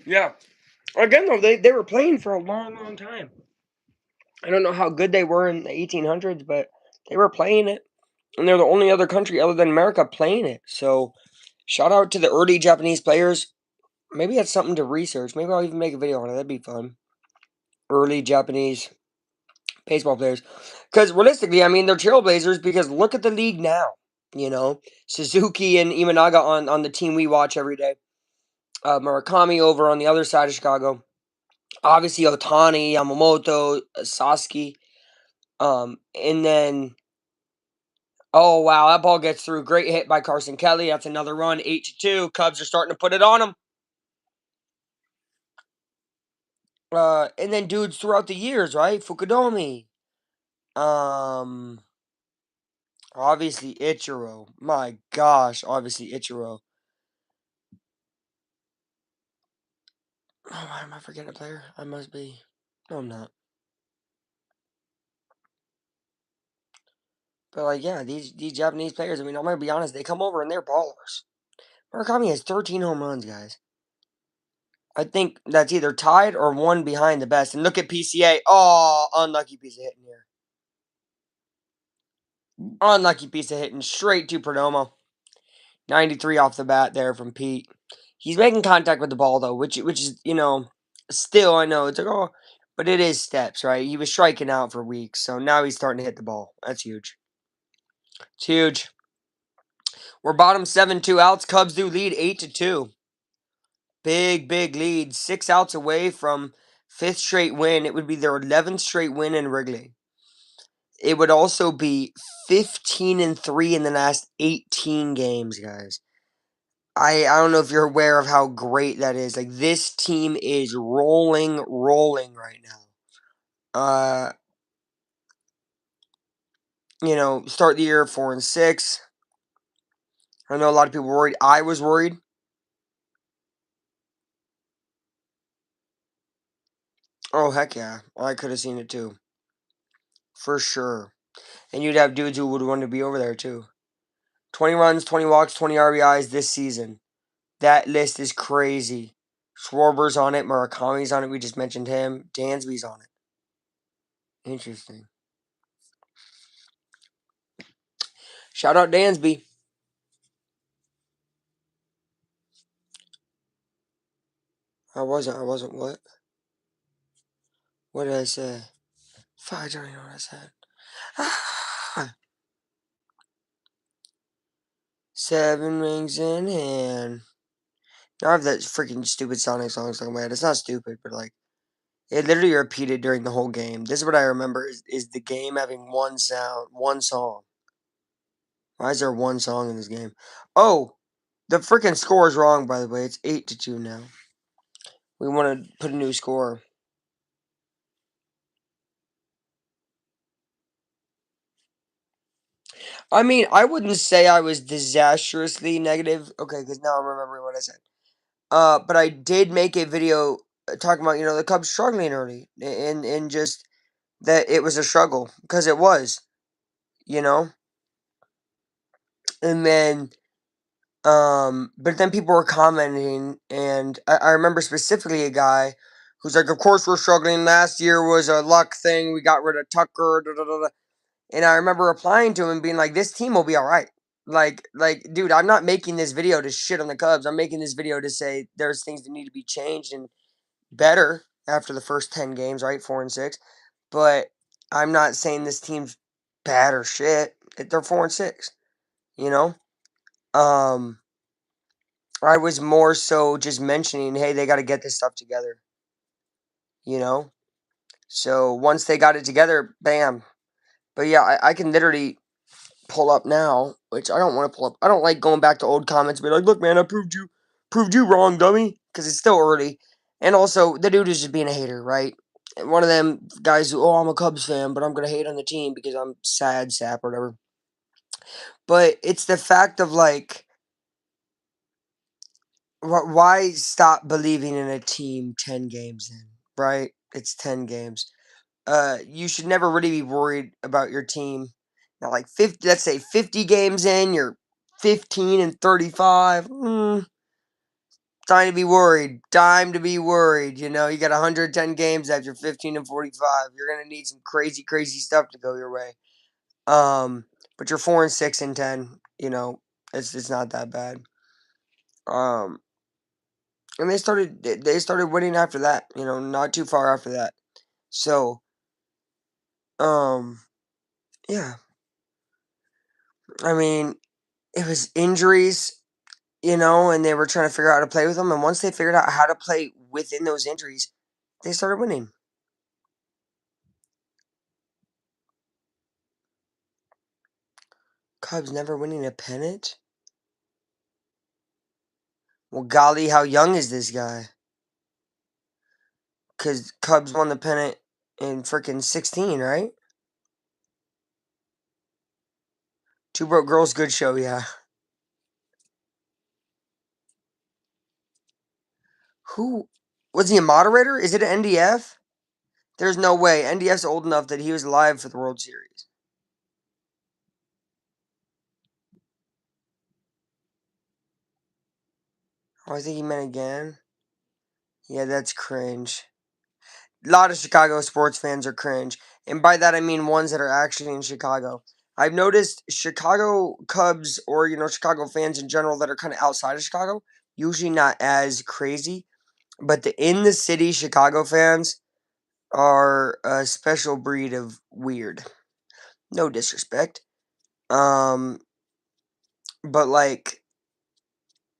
Yeah. Again, though, they were playing for a long, long time. I don't know how good they were in the 1800s, but they were playing it. And they're the only other country other than America playing it. So, shout out to the early Japanese players. Maybe that's something to research. Maybe I'll even make a video on it. That'd be fun. Early Japanese baseball players. Because realistically, I mean, they're trailblazers because look at the league now. You know, Suzuki and Imanaga on the team we watch every day. Murakami over on the other side of Chicago. Obviously, Otani, Yamamoto, Sasuke. And then, oh wow, that ball gets through. Great hit by Carson Kelly. That's another run, 8-2. Cubs are starting to put it on them. And then dudes throughout the years, right? Fukudomi. Obviously Ichiro. My gosh, obviously Ichiro. Oh, why am I forgetting a player? I must be. No, I'm not. But like, yeah, these Japanese players. I mean, I'm gonna be honest. They come over and they're ballers. Murakami has 13 home runs, guys. I think that's either tied or one behind the best. And look at PCA. Oh, unlucky piece of hitting here. Unlucky piece of hitting straight to Perdomo. 93 off the bat there from Pete. He's making contact with the ball though, which is still I know it's like oh, but it is steps, right? He was striking out for weeks, so now he's starting to hit the ball. That's huge. It's huge. We're bottom 7, 2 outs. Cubs do lead 8-2. Big lead. 6 outs away from fifth straight win. It would be their 11th straight win in Wrigley. It would also be 15-3 in the last 18 games, guys. I don't know if you're aware of how great that is. Like this team is rolling right now. Start the year 4-6. I know a lot of people were worried. I was worried. Oh heck yeah, I could have seen it too, for sure. And you'd have dudes who would want to be over there too. 20 runs, 20 walks, 20 RBIs this season. That list is crazy. Schwarber's on it. Murakami's on it. We just mentioned him. Dansby's on it. Interesting. Shout out Dansby. I wasn't what? What did I say? Fuck, I don't even know what I said. 7 rings in hand. Now I have that freaking stupid Sonic song stuck in my head. It's not stupid, but like it literally repeated during the whole game. This is what I remember is the game having one sound, one song. Why is there one song in this game? Oh, the freaking score is wrong, by the way. It's 8-2 now. We want to put a new score. I mean, I wouldn't say I was disastrously negative. Okay, because now I'm remembering what I said. But I did make a video talking about the Cubs struggling early and just that it was a struggle because it was, you know, and then but then people were commenting, and I remember specifically a guy who's like, "Of course we're struggling. Last year was a luck thing. We got rid of Tucker." Da, da, da, da. And I remember replying to him being like, "This team will be all right." Dude, I'm not making this video to shit on the Cubs. I'm making this video to say there's things that need to be changed and better after the first 10 games, right? 4-6. But I'm not saying this team's bad or shit. They're 4-6, you know? I was more so just mentioning, hey, they got to get this stuff together, you know? So once they got it together, bam. But yeah, I can literally pull up now, which I don't want to pull up. I don't like going back to old comments and be like, look, man, I proved you wrong, dummy. Because it's still early. And also, the dude is just being a hater, right? One of them guys who, oh, I'm a Cubs fan, but I'm going to hate on the team because I'm sad, sap, or whatever. But it's the fact of like, why stop believing in a team 10 games in, right? It's 10 games. You should never really be worried about your team. Now, like 50, let's say 50 games in, you're 15-35. Time to be worried. Time to be worried. You know, you got 110 games after 15 and 45. You're gonna need some crazy, crazy stuff to go your way. But you're 4 and 6 and 10. You know, it's not that bad. Um, and they started winning after that. You know, not too far after that. So, um, yeah. I mean, it was injuries, you know, and they were trying to figure out how to play with them. And once they figured out how to play within those injuries, they started winning. Cubs never winning a pennant? Well, golly, how young is this guy? Because Cubs won the pennant in freaking 16, right? Two Broke Girls, good show, yeah. Who? Was he a moderator? Is it an NDF? There's no way. NDF's old enough that he was alive for the World Series. Oh, I think he meant again. Yeah, that's cringe. A lot of Chicago sports fans are cringe. And by that I mean ones that are actually in Chicago. I've noticed Chicago Cubs or, you know, Chicago fans in general that are kind of outside of Chicago, usually not as crazy. But the in the city Chicago fans are a special breed of weird. No disrespect. Um, but like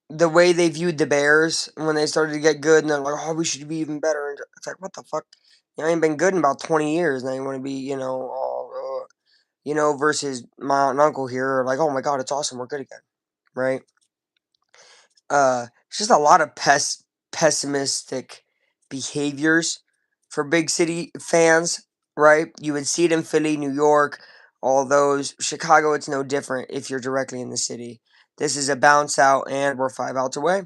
the way they viewed the Bears when they started to get good, and they're like, "Oh, we should be even better." And it's like, what the fuck? You ain't been good in about 20 years. Now you want to be, you know, all, you know, versus my aunt and uncle here are like, "Oh my god, it's awesome, we're good again," right? It's just a lot of pessimistic behaviors for big city fans, right? You would see it in Philly, New York, all those. Chicago, it's no different if you're directly in the city. This is a bounce out, and we're 5 outs away.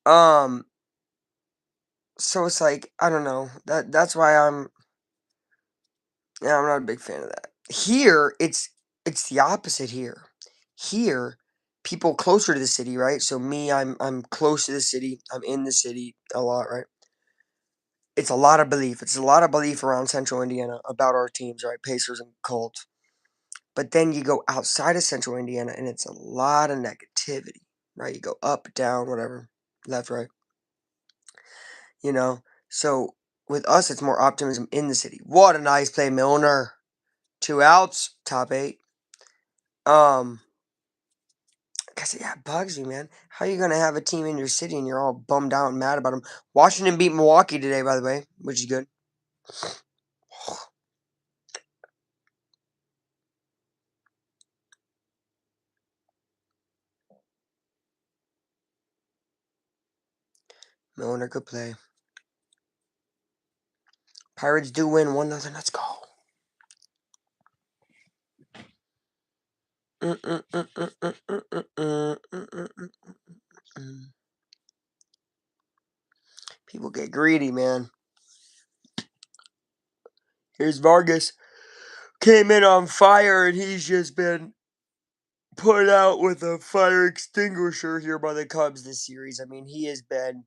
Um, so it's like I don't know. That's why I'm not a big fan of that. Here, it's the opposite here. Here, people closer to the city, right? So me, I'm close to the city. I'm in the city a lot, right? It's a lot of belief. It's a lot of belief around Central Indiana about our teams, right? Pacers and Colts. But then you go outside of Central Indiana, and it's a lot of negativity, right? You go up, down, whatever, left, right. You know. So with us, it's more optimism in the city. What a nice play, Milner. 2 outs, top 8. Um, cause yeah, it bugs me, man. How you gonna have a team in your city and you're all bummed out and mad about them? Washington beat Milwaukee today, by the way, which is good. Milner could play. Pirates do win 1-0. Let's go. People get greedy, man. Here's Vargas. Came in on fire and he's just been put out with a fire extinguisher here by the Cubs this series. I mean, he has been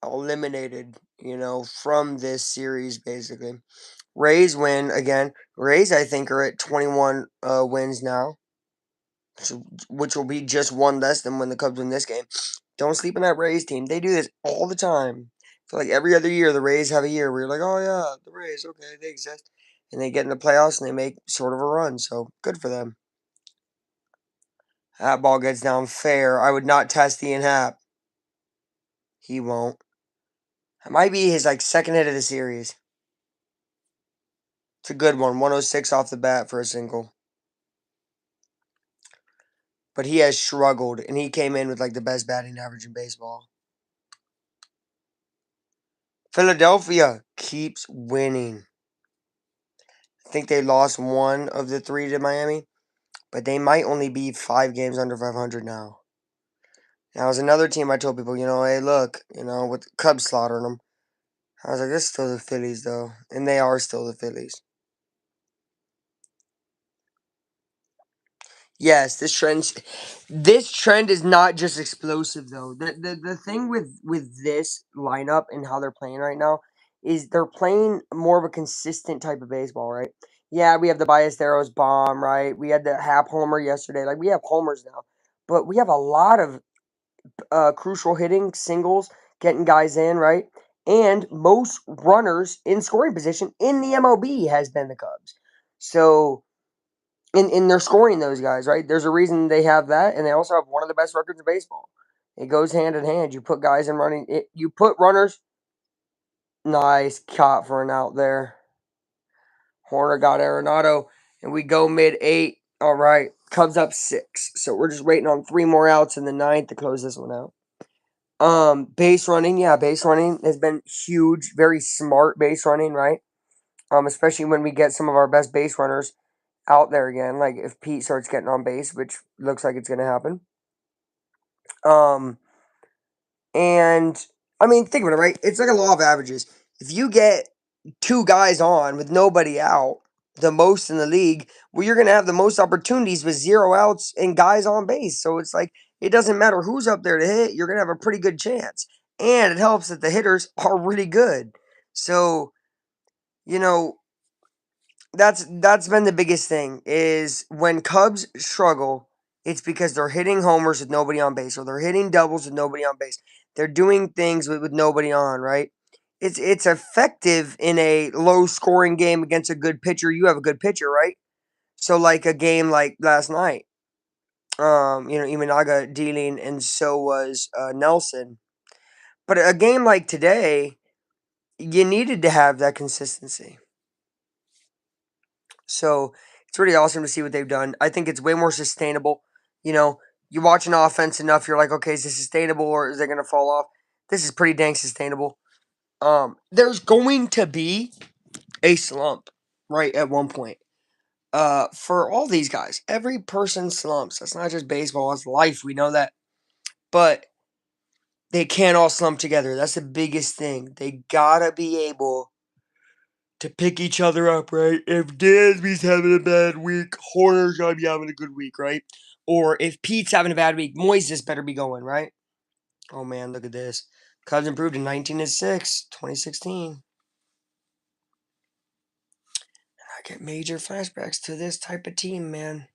eliminated, you know, from this series basically. Rays win again. Rays, I think, are at 21 wins now, which will be just one less than when the Cubs win this game. Don't sleep on that Rays team. They do this all the time. So like every other year, the Rays have a year where you're like, oh yeah, the Rays, okay, they exist, and they get in the playoffs and they make sort of a run. So good for them. That ball gets down fair. I would not test Ian Happ. He won't. It might be his like second hit of the series. It's a good one. 106 off the bat for a single. But he has struggled, and he came in with like the best batting average in baseball. Philadelphia keeps winning. I think they lost one of the 3 to Miami, but they might only be 5 games under 500 now. Now, as another team, I told people, you know, hey, look, you know, with the Cubs slaughtering them. I was like, this is still the Phillies, though. And they are still the Phillies. Yes, this trend is not just explosive though. The thing with this lineup and how they're playing right now is they're playing more of a consistent type of baseball, right? Yeah, we have the Ballesteros bomb, right? We had the Hap homer yesterday. Like we have homers now, but we have a lot of crucial hitting, singles, getting guys in, right? And most runners in scoring position in the MLB has been the Cubs. So in they're scoring those guys, right? There's a reason they have that, and they also have one of the best records in baseball. It goes hand in hand. You put guys in running. You put runners. Nice caught for an out there. Horner got Arenado, and we go mid-8. All right, Cubs up 6. So we're just waiting on 3 more outs in the ninth to close this one out. Base running, yeah, base running has been huge. Very smart base running, right? Especially when we get some of our best base runners out there again. Like if Pete starts getting on base, which looks like it's going to happen. Um, and I mean, think about it, right? It's like a law of averages. If you get 2 guys on with nobody out, the most in the league, well, you're going to have the most opportunities with 0 outs and guys on base. So it's like it doesn't matter who's up there to hit, you're going to have a pretty good chance. And it helps that the hitters are really good. So, you know, that's been the biggest thing is when Cubs struggle, it's because they're hitting homers with nobody on base, or they're hitting doubles with nobody on base. They're doing things with nobody on, right? It's effective in a low scoring game against a good pitcher. You have a good pitcher, right? So like a game like last night, Imanaga dealing, and so was Nelson. But a game like today, you needed to have that consistency. So it's really awesome to see what they've done. I think it's way more sustainable. You know, you watch an offense enough, you're like, okay, is this sustainable or is it going to fall off? This is pretty dang sustainable. There's going to be a slump, right, at one point. For all these guys, every person slumps. That's not just baseball, it's life. We know that. But they can't all slump together. That's the biggest thing. They gotta be able to pick each other up, right? If Dansby's having a bad week, Horner's gotta be having a good week, right? Or if Pete's having a bad week, Moises better be going, right? Oh man, look at this. Cubs improved to 19-6, 2016. I get major flashbacks to this type of team, man.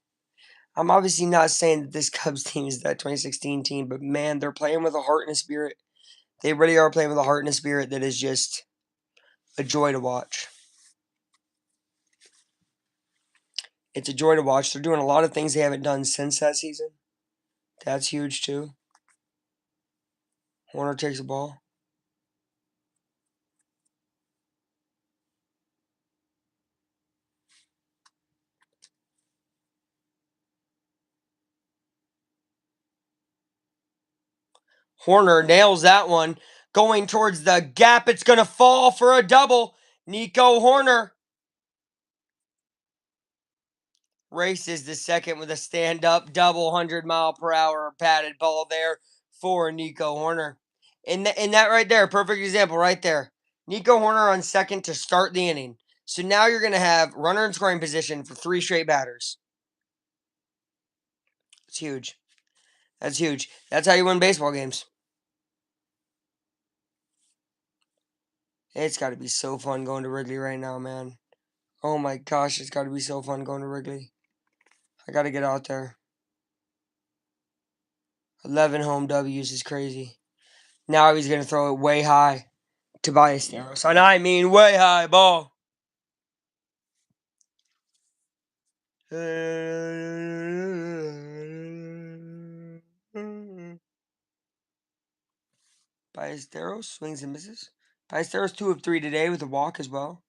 I'm obviously not saying that this Cubs team is that 2016 team, but man, they're playing with a heart and a spirit. They really are playing with a heart and a spirit that is just a joy to watch. It's a joy to watch. They're doing a lot of things they haven't done since that season. That's huge too. Horner takes the ball. Horner nails that one. Going towards the gap. It's going to fall for a double. Nico Horner races the second with a stand-up double 100-mile-per-hour padded ball there for Nico Horner. And that right there, perfect example right there. Nico Horner on second to start the inning. So now you're going to have runner in scoring position for 3 straight batters. It's huge. That's huge. That's how you win baseball games. It's got to be so fun going to Wrigley right now, man. Oh my gosh, it's got to be so fun going to Wrigley. I got to get out there. 11 home W's is crazy. Now he's going to throw it way high to Ballesteros. And I mean way high ball. Ballesteros swings and misses. Ballesteros 2 of 3 today with a walk as well.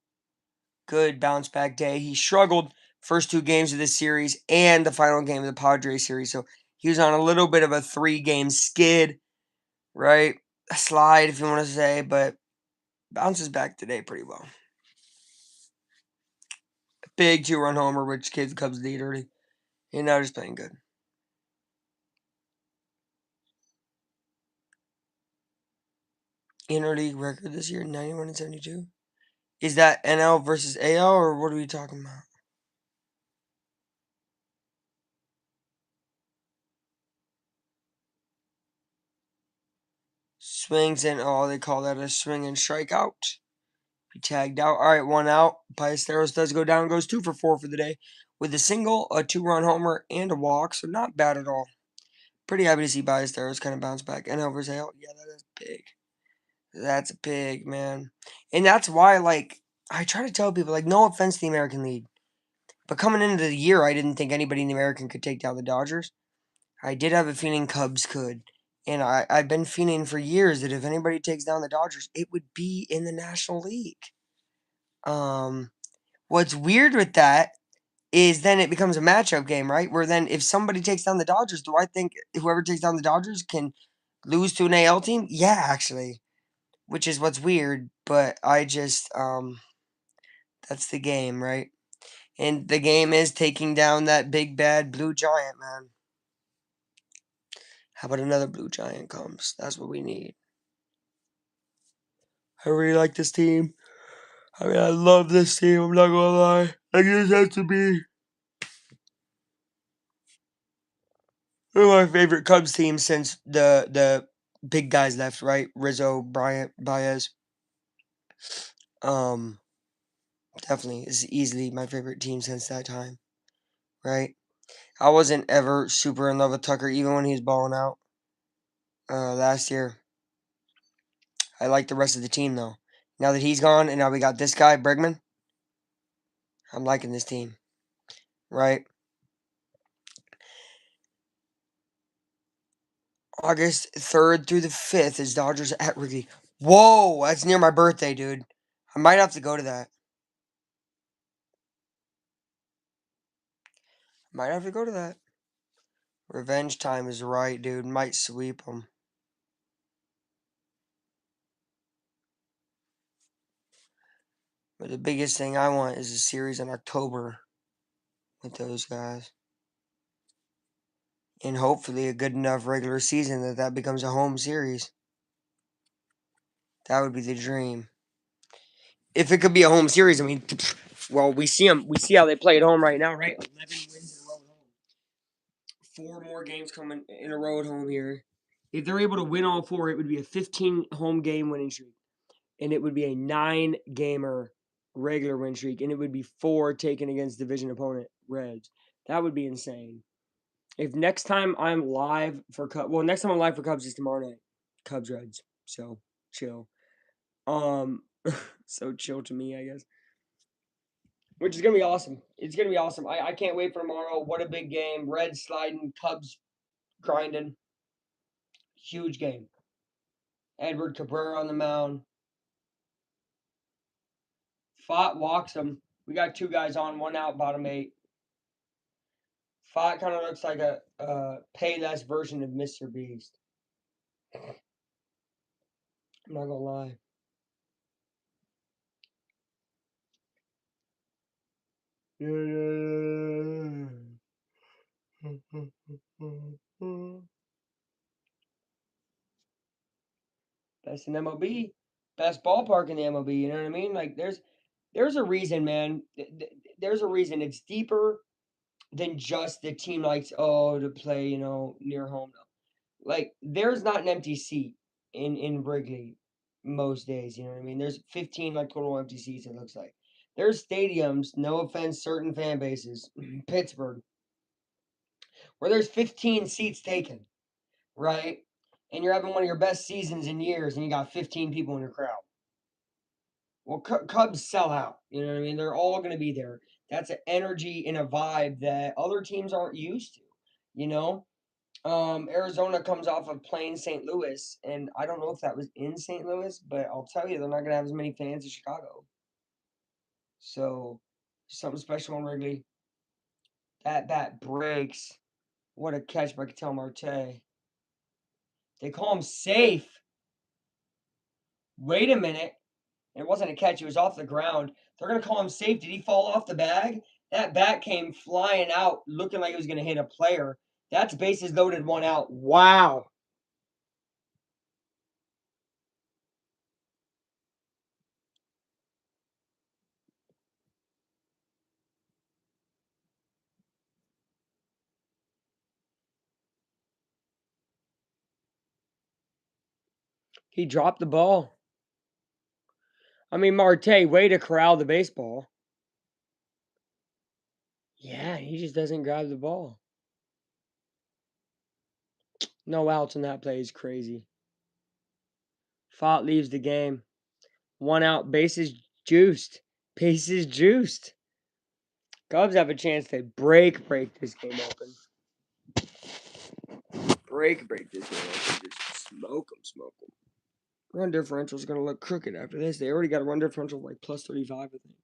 Good bounce back day. He struggled first 2 games of this series and the final game of the Padres series. So he was on a little bit of a 3-game skid, right? A slide, if you want to say, but bounces back today pretty well. Big 2-run homer, which gave the Cubs lead early. And now just playing good. Interleague record this year, 91-72. Is that NL versus AL, or what are we talking about? Swings and oh, they call that a swing and strike out. He tagged out. All right, 1 out. Ballesteros does go down, goes 2 for 4 for the day with a single, a 2-run homer, and a walk. So not bad at all. Pretty happy to see Ballesteros kind of bounce back. And Oversale, yeah, that is big. That's big, man. And that's why, like, I try to tell people, like, no offense to the American League, but coming into the year, I didn't think anybody in the American could take down the Dodgers. I did have a feeling Cubs could. And I've been feeling for years that if anybody takes down the Dodgers, it would be in the National League. What's weird with that is then it becomes a matchup game, right? Where then if somebody takes down the Dodgers, do I think whoever takes down the Dodgers can lose to an AL team? Yeah, actually. Which is what's weird, but I just that's the game, right? And the game is taking down that big bad blue giant, man. How about another blue giant comes? That's what we need. I really like this team. I mean, I love this team. I'm not gonna lie. Like, this has to be one of my favorite Cubs teams since the big guys left, right? Rizzo, Bryant, Baez. Um, Definitely is easily my favorite team since that time, right? I wasn't ever super in love with Tucker, even when he was balling out last year. I like the rest of the team though. Now that he's gone, and now we got this guy Bregman, I'm liking this team, right? August 3rd through the 5th is Dodgers at Wrigley. Whoa, that's near my birthday, dude. I might have to go to that. Might have to go to that. Revenge time is right, dude. Might sweep them. But the biggest thing I want is a series in October with those guys. And hopefully a good enough regular season that becomes a home series. That would be the dream. If it could be a home series, I mean, well, we see them. We see how they play at home right now, right? 11 wins in a row at home. 4 more games coming in a row at home here. If they're able to win all 4, it would be a 15 home game winning streak, and it would be a 9-gamer regular win streak, and it would be 4 taken against division opponent Reds. That would be insane. If next time I'm live for Cubs, well, next time I'm live for Cubs is tomorrow night, Cubs Reds. So chill. So chill to me, I guess. Which is gonna be awesome. It's gonna be awesome. I can't wait for tomorrow. What a big game. Reds sliding, Cubs grinding. Huge game. Edward Cabrera on the mound. Fott walks him. We got 2 guys on, 1 out, bottom 8. Fott kind of looks like a Payless version of Mr. Beast. I'm not gonna lie. Best in MLB, best ballpark in the MLB. You know what I mean? Like there's a reason, man. There's a reason. It's deeper than just the team likes to play, near home. Like there's not an empty seat in Wrigley most days. You know what I mean? There's 15 like total empty seats. It looks like there's stadiums. No offense, certain fan bases, Pittsburgh, where there's 15 seats taken, right? And you're having one of your best seasons in years, and you got 15 people in your crowd. Well, Cubs sell out. You know what I mean? They're all going to be there. That's an energy and a vibe that other teams aren't used to. You know, Arizona comes off of playing St. Louis, and I don't know if that was in St. Louis, but I'll tell you, they're not going to have as many fans as Chicago. So, something special on Wrigley. That bat breaks. What a catch by Ketel Marte. They call him safe. Wait a minute. It wasn't a catch. It was off the ground. They're going to call him safe. Did he fall off the bag? That bat came flying out looking like it was going to hit a player. That's bases loaded, 1 out. Wow. He dropped the ball. I mean, Marte, way to corral the baseball. Yeah, he just doesn't grab the ball. No outs on that play is crazy. Fott leaves the game. 1 out, bases juiced. Bases juiced. Cubs have a chance to break this game open. Break this game open. Just smoke them. Run differential is going to look crooked after this. They already got a run differential of like plus 35, I think.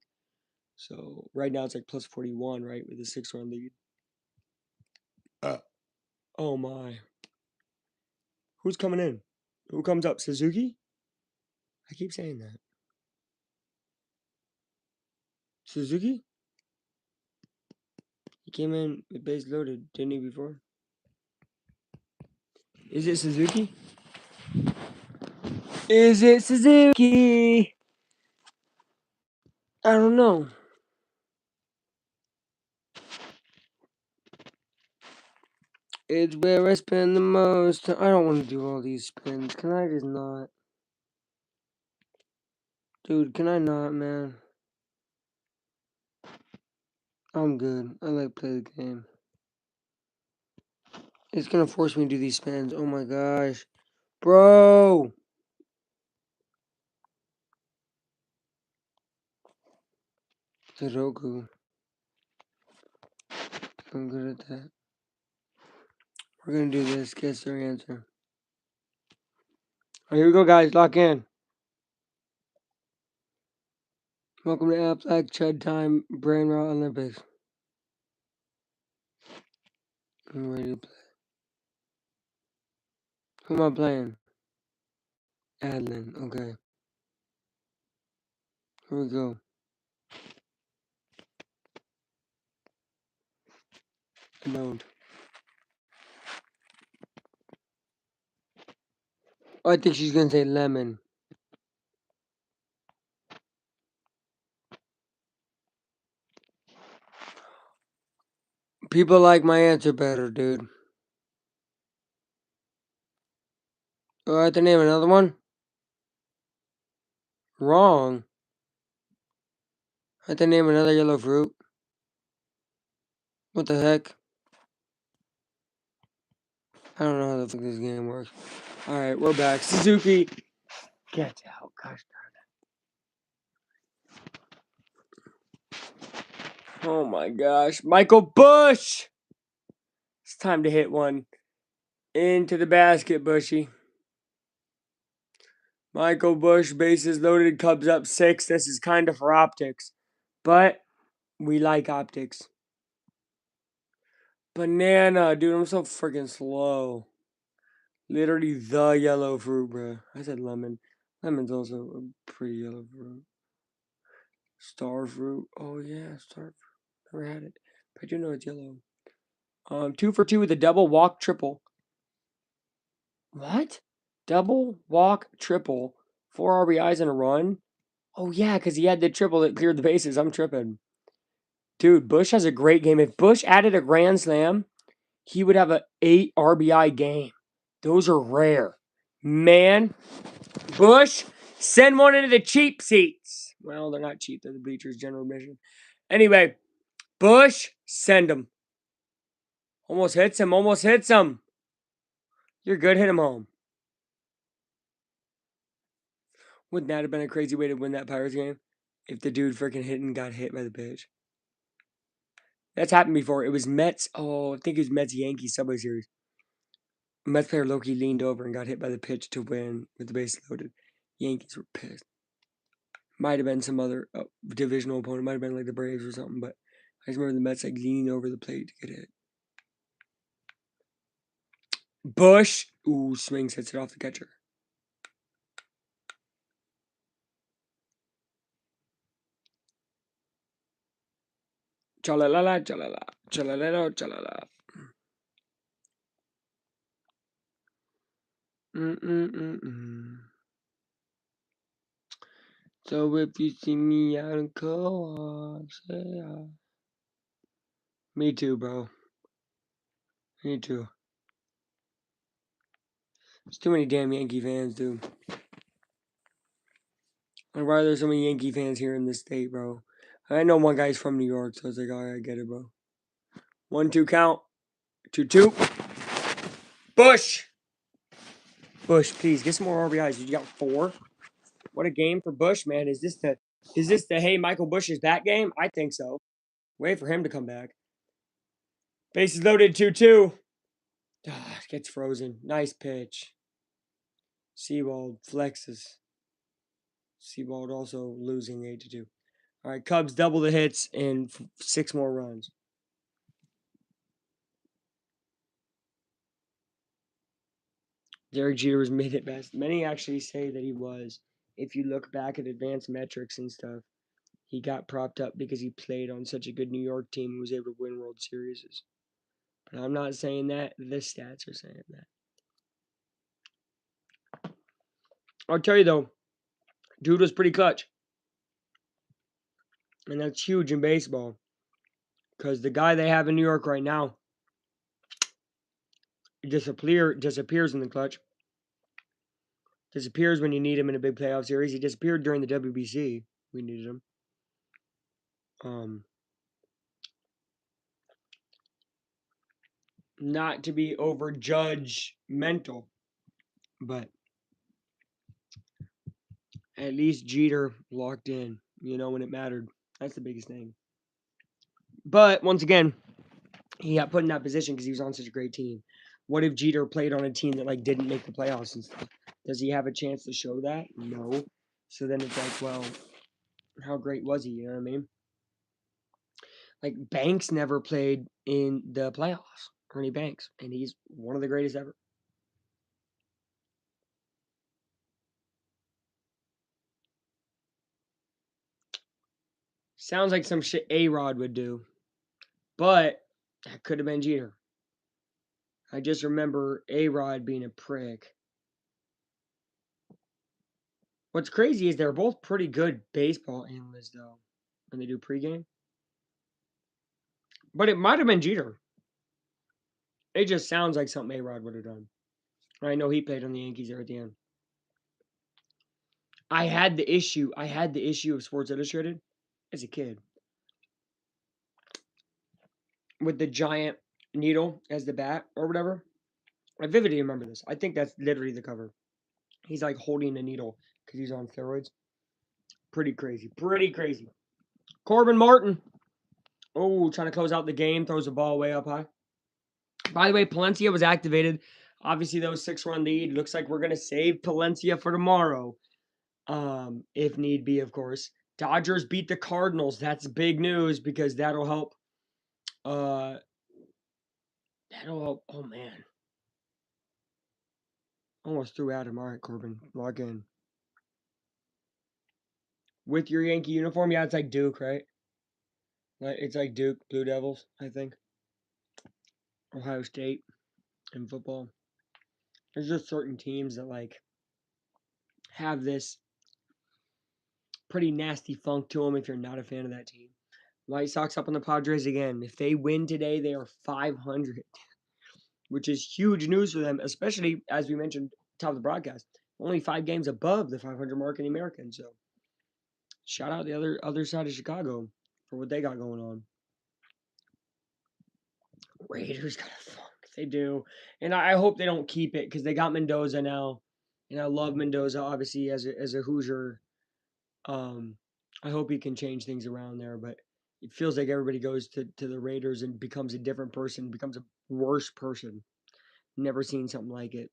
So right now it's like plus 41, right, with a 6-run lead. Oh my. Who's coming in? Who comes up? Suzuki? I keep saying that. Suzuki? He came in with base loaded, didn't he, before? Is it Suzuki? Is it Suzuki? I don't know. It's where I spend the most. I don't want to do all these spins. Can I just not? Dude, can I not, man? I'm good. I like play the game. It's gonna force me to do these spins. Oh my gosh. Bro! Sudoku. I'm good at that. We're gonna do this. Guess their answer. Here we go, guys. Lock in. Welcome to Aflac Chud Time Brain Rot Olympics. I'm ready to play. Who am I playing? Adlin. Okay. Here we go. Unknown. Oh, I think she's gonna say lemon. People like my answer better, dude. Oh, I have to name another one? Wrong. I have to name another yellow fruit. What the heck? I don't know how the fuck this game works. Alright, we're back. Suzuki. Get out. Gosh darn it. Oh my gosh. Michael Busch! It's time to hit one. Into the basket, Bushy. Michael Busch, bases loaded, Cubs up 6. This is kind of for optics. But we like optics. Banana. Dude, I'm so freaking slow. Literally the yellow fruit, bro. I said lemon. Lemon's also a pretty yellow fruit. Star fruit. Oh yeah, star fruit. Never had it. But I do know it's yellow. 2 for 2 with a double walk triple. What? Double walk triple. 4 RBIs and a run? Oh yeah, because he had the triple that cleared the bases. I'm tripping. Dude, Busch has a great game. If Busch added a grand slam, he would have an 8 RBI game. Those are rare. Man, Busch, send one into the cheap seats. Well, they're not cheap. They're the bleachers, general admission. Anyway, Busch, send him. Almost hits him. Almost hits him. You're good. Hit him home. Wouldn't that have been a crazy way to win that Pirates game? If the dude freaking hit and got hit by the pitch. That's happened before. It was Mets. Oh, I think it was Mets Yankees Subway Series. Mets player Loki leaned over and got hit by the pitch to win with the base loaded. Yankees were pissed. Might have been some other divisional opponent. Might have been like the Braves or something. But I just remember the Mets like leaning over the plate to get hit. Busch. Ooh, swings, hits it off the catcher. Cha-la-la-la, cha-la-la. Cha-la-la-la, cha-la-la. So if you see me out in co-op, say hi. Me too, bro. Me too. There's too many damn Yankee fans, dude. And why there's so many Yankee fans here in this state, bro? I know one guy's from New York, so it's like, all right, I get it, bro. 1-2 count. 2-2. Bush! Bush, please get some more RBIs. You got 4. What a game for Bush, man. Is this the hey Michael Bush is back game? I think so. Wait for him to come back. Bases loaded 2-2. Gets frozen. Nice pitch. Seawald flexes. Seawald also losing 8-2. All right, Cubs double the hits and 6 more runs. Derek Jeter was mid at best. Many actually say that he was. If you look back at advanced metrics and stuff, he got propped up because he played on such a good New York team and was able to win World Series. But I'm not saying that. The stats are saying that. I'll tell you though, dude was pretty clutch. And that's huge in baseball. Because the guy they have in New York right now disappears in the clutch. Disappears when you need him in a big playoff series. He disappeared during the WBC. We needed him. Not to be over judgmental, but at least Jeter locked in, when it mattered. That's the biggest thing. But once again, he got put in that position because he was on such a great team. What if Jeter played on a team that didn't make the playoffs and stuff? Does he have a chance to show that? No. So then it's like, well, how great was he? You know what I mean? Like Banks never played in the playoffs. Ernie Banks, and he's one of the greatest ever. Sounds like some shit A-Rod would do. But that could have been Jeter. I just remember A-Rod being a prick. What's crazy is they're both pretty good baseball analysts, though, when they do pregame. But it might have been Jeter. It just sounds like something A-Rod would have done. I know he played on the Yankees there at the end. I had the issue of Sports Illustrated as a kid with the giant needle as the bat or whatever. I vividly remember this. I think that's literally the cover. He's like holding a needle because he's on steroids. Pretty crazy. Pretty crazy. Corbin Martin. Oh, trying to close out the game. Throws the ball way up high. By the way, Palencia was activated. Obviously, that was 6-run lead. Looks like we're going to save Palencia for tomorrow. If need be, of course. Dodgers beat the Cardinals. That's big news because that'll help. Oh, man. Almost threw at him. All right, Corbin. Log in. With your Yankee uniform? Yeah, it's like Duke, right? It's like Duke, Blue Devils, I think. Ohio State in football. There's just certain teams that have this pretty nasty funk to them if you're not a fan of that team. White Sox up on the Padres again. If they win today, they are 500, which is huge news for them, especially as we mentioned top of the broadcast. Only 5 games above the 500 mark in the American. So shout out the other side of Chicago for what they got going on. Raiders got a funk. They do. And I hope they don't keep it because they got Mendoza now. And I love Mendoza, obviously, as a Hoosier. I hope he can change things around there, but it feels like everybody goes to the Raiders and becomes a different person, becomes a worse person. Never seen something like it.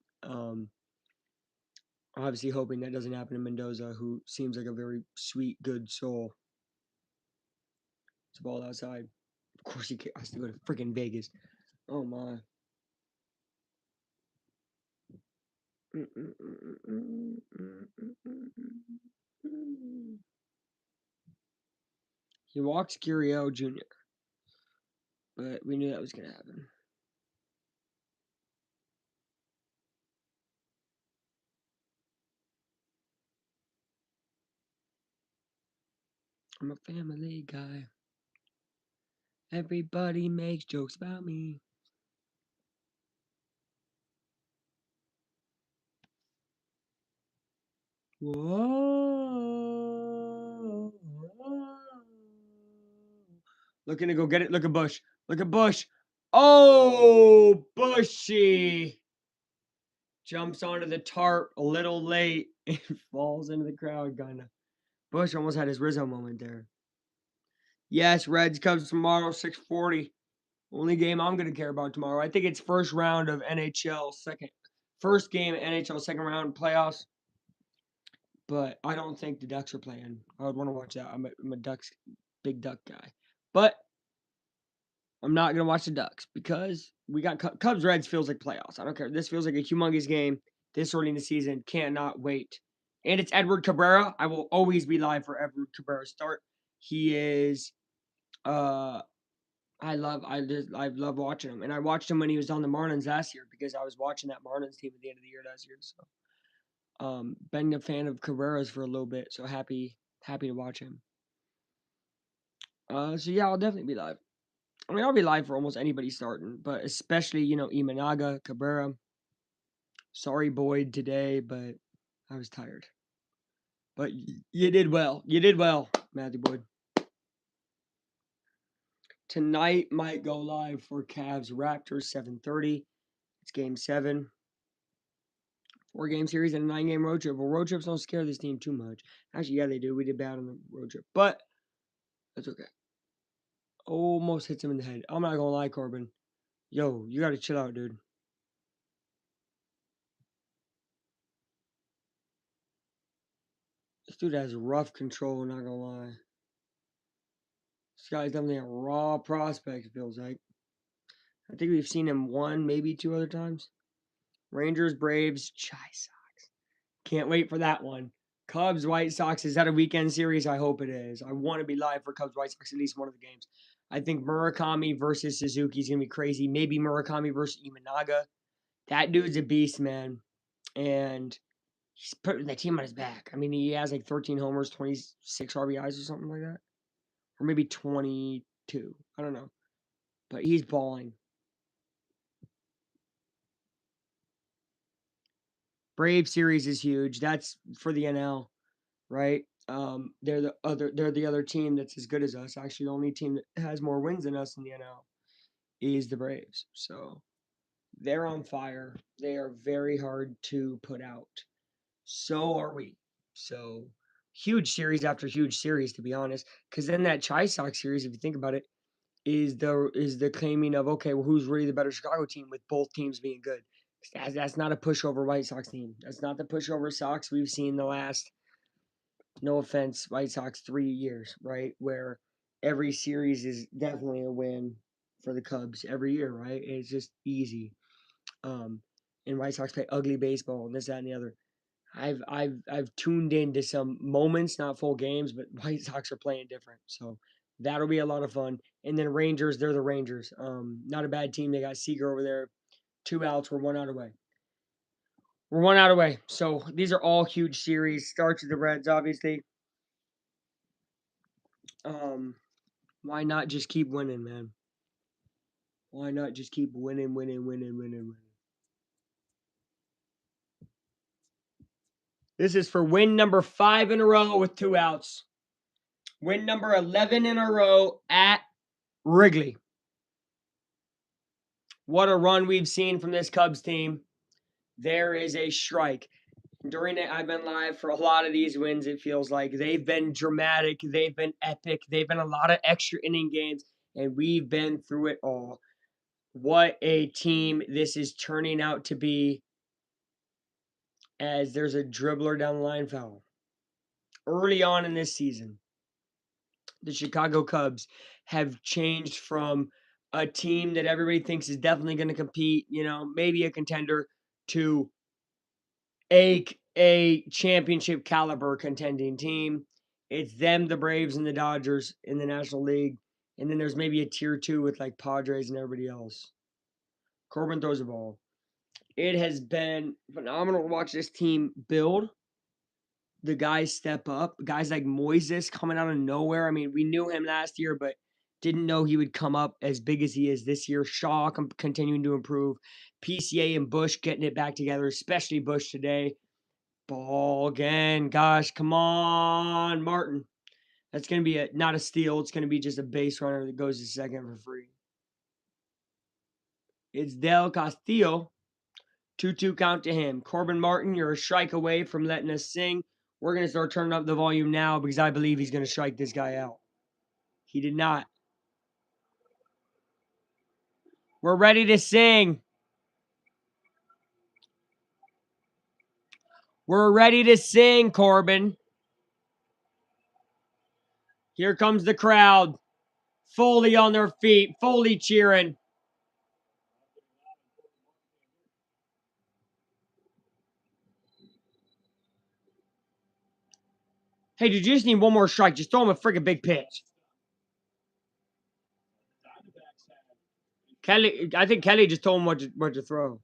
Obviously hoping that doesn't happen to Mendoza, who seems like a very sweet, good soul. It's a ball outside. Of course he has to go to freaking Vegas. Oh my. He walks Gurriel Jr., but we knew that was going to happen. I'm a family guy. Everybody makes jokes about me. Whoa. Looking to go get it. Look at Bush. Look at Bush. Oh, Bushy jumps onto the tarp a little late and falls into the crowd, kinda. Bush almost had his Rizzo moment there. Yes, Reds Cubs tomorrow, 6:40. Only game I'm gonna care about tomorrow. I think it's first round of NHL first game NHL second round playoffs. But I don't think the Ducks are playing. I would want to watch that. I'm a Ducks big Duck guy, but I'm not gonna watch the Ducks because we got Cubs Reds feels like playoffs. I don't care. This feels like a humongous game this early in the season. Cannot wait. And it's Edward Cabrera. I will always be live for Edward Cabrera's start. He is I love watching him. And I watched him when he was on the Marlins last year because I was watching that Marlins team at the end of the year last year. So been a fan of Cabrera's for a little bit, so happy to watch him. So yeah, I'll definitely be live. I mean, I'll be live for almost anybody starting, but especially, Imanaga, Cabrera. Sorry, Boyd, today, but I was tired. But you did well. You did well, Matthew Boyd. Tonight might go live for Cavs Raptors 7:30. It's game 7. 4-game series and a 9-game road trip. Well, road trips don't scare this team too much. Actually, yeah, they do. We did bad on the road trip, but that's okay. Almost hits him in the head. I'm not gonna lie, Corbin. Yo, you gotta chill out, dude. This dude has rough control, not gonna lie. This guy's definitely a raw prospect, it feels like. I think we've seen him 1, maybe 2 other times. Rangers, Braves, Chi Sox. Can't wait for that one. Cubs, White Sox. Is that a weekend series? I hope it is. I want to be live for Cubs, White Sox, at least one of the games. I think Murakami versus Suzuki is going to be crazy. Maybe Murakami versus Imanaga. That dude's a beast, man. And he's putting the team on his back. I mean, he has like 13 homers, 26 RBIs or something like that. Or maybe 22. I don't know. But he's balling. Brave series is huge. That's for the NL, right? They're the other team that's as good as us. Actually, the only team that has more wins than us in the NL is the Braves. So they're on fire. They are very hard to put out. So are we. So huge series after huge series, to be honest. Because then that Chi Sox series, if you think about it, is the claiming of, okay, well, who's really the better Chicago team with both teams being good? That's not a pushover White Sox team. That's not the pushover Sox we've seen the last, no offense, White Sox 3 years, right? Where every series is definitely a win for the Cubs every year, right? It's just easy. And White Sox play ugly baseball and this, that, and the other. I've tuned into some moments, not full games, but White Sox are playing different. So that'll be a lot of fun. And then Rangers, they're the Rangers. Not a bad team. They got Seager over there. 2 outs. We're 1 out away. We're 1 out away. So these are all huge series. Starts with the Reds, obviously. Why not just keep winning, man? Why not just keep winning? This is for win number 5 in a row with 2 outs. Win number 11 in a row at Wrigley. What a run we've seen from this Cubs team. There is a strike. During it, I've been live for a lot of these wins, it feels like. They've been dramatic. They've been epic. They've been a lot of extra inning games, and we've been through it all. What a team this is turning out to be, as there's a dribbler down the line foul. Early on in this season, the Chicago Cubs have changed from a team that everybody thinks is definitely going to compete, maybe a contender, to a championship caliber contending team. It's them, the Braves, and the Dodgers in the National League. And then there's maybe a tier 2 with like Padres and everybody else. Corbin throws the ball. It has been phenomenal to watch this team build. The guys step up. Guys like Moises coming out of nowhere. I mean, we knew him last year, but didn't know he would come up as big as he is this year. Shaw continuing to improve. PCA and Bush getting it back together, especially Bush today. Ball again. Gosh, come on, Martin. That's going to be not a steal. It's going to be just a base runner that goes to second for free. It's Del Castillo. 2-2 count to him. Corbin Martin, you're a strike away from letting us sing. We're going to start turning up the volume now because I believe he's going to strike this guy out. He did not. We're ready to sing. We're ready to sing, Corbin. Here comes the crowd. Fully on their feet. Fully cheering. Hey, dude, you just need one more strike. Just throw him a freaking big pitch. Kelly, I think Kelly just told him what to throw.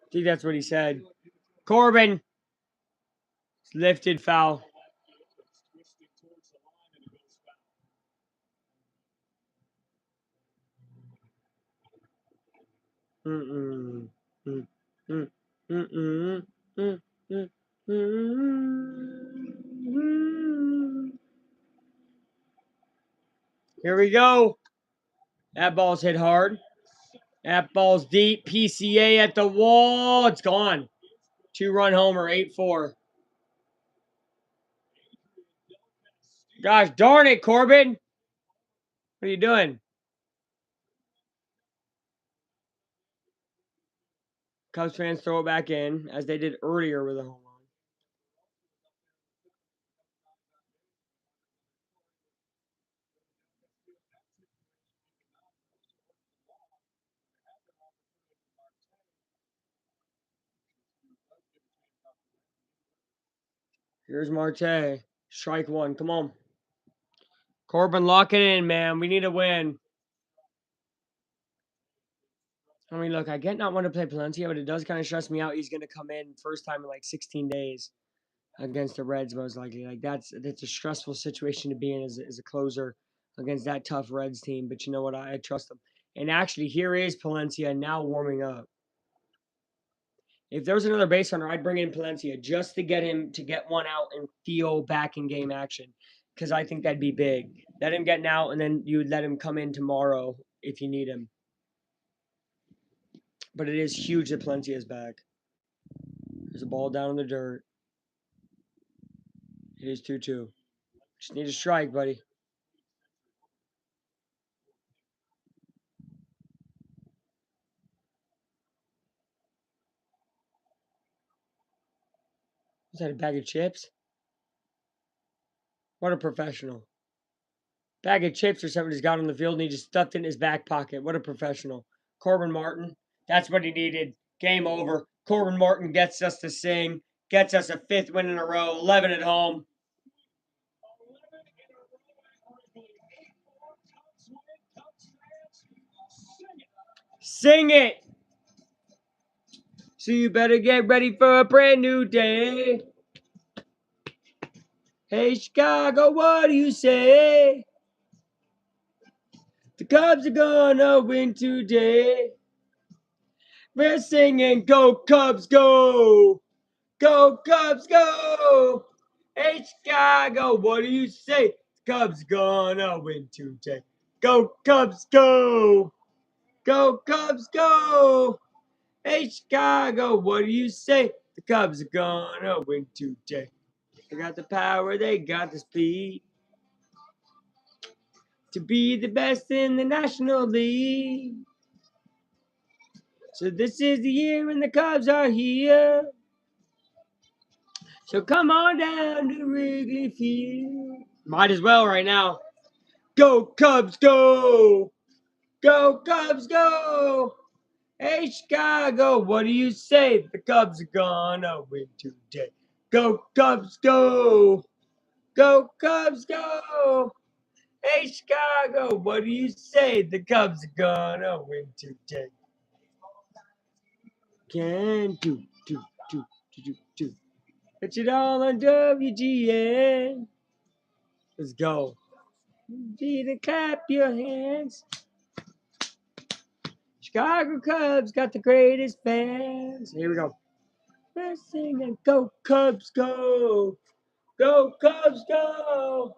I think that's what he said. Corbin. Lifted foul. Mm-mm. Mm-mm. Mm-mm. Mm-mm. Mm-mm. Here we go. That ball's hit hard. That ball's deep. PCA at the wall. It's gone. 2-run homer, 8-4. Gosh darn it, Corbin. What are you doing? Cubs fans throw it back in, as they did earlier with a home run. Here's Marte. Strike one. Come on. Corbin, lock it in, man. We need a win. I mean, look, I get not wanting to play Palencia, but it does kind of stress me out. He's going to come in first time in like 16 days against the Reds, most likely. Like that's a stressful situation to be in as a closer against that tough Reds team. But you know what? I trust him. And actually, here is Palencia now warming up. If there was another base runner, I'd bring in Palencia just to get him to get one out and feel back in game action, because I think that'd be big. Let him get an out, and then you would let him come in tomorrow if you need him. But it is huge that Palencia is back. There's a ball down in the dirt. It is 2-2. Just need a strike, buddy. Is that a bag of chips? What a professional. Bag of chips or something he's got on the field and he just stuffed it in his back pocket. What a professional. Corbin Martin. That's what he needed. Game over. Corbin Martin gets us to sing. Gets us a 5th win in a row. 11 at home. Sing it. So you better get ready for a brand new day. Hey, Chicago, what do you say? The Cubs are gonna win today. We're singing, go Cubs, go! Go Cubs, go! Hey, Chicago, what do you say? The Cubs gonna win today. Go Cubs, go! Go Cubs, go! Hey, Chicago, what do you say? The Cubs are gonna win today. They got the power, they got the speed to be the best in the National League. So this is the year when the Cubs are here. So come on down to Wrigley Field. Might as well right now. Go Cubs, go! Go Cubs, go! Hey Chicago, what do you say? The Cubs are gonna win today. Go Cubs, go! Go Cubs, go! Hey Chicago, what do you say? The Cubs are gonna win today. Can do. Put it all on WGN. Let's go. Beat and clap your hands. Chicago Cubs got the greatest fans. Here we go. Let's sing and go Cubs go. Go Cubs go.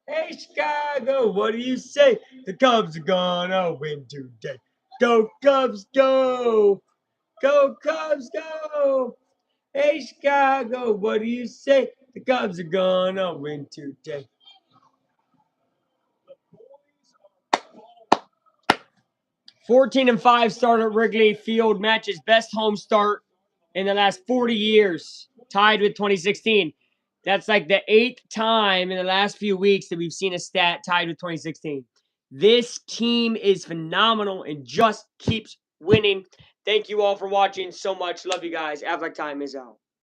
Hey Chicago, what do you say? The Cubs are gonna win today. Go Cubs go. Go Cubs go. Hey Chicago, what do you say? The Cubs are gonna win today. 14-5 start at Wrigley Field matches best home start in the last 40 years, tied with 2016. That's like the 8th time in the last few weeks that we've seen a stat tied with 2016. This team is phenomenal and just keeps winning. Thank you all for watching so much. Love you guys. Avac Time is out.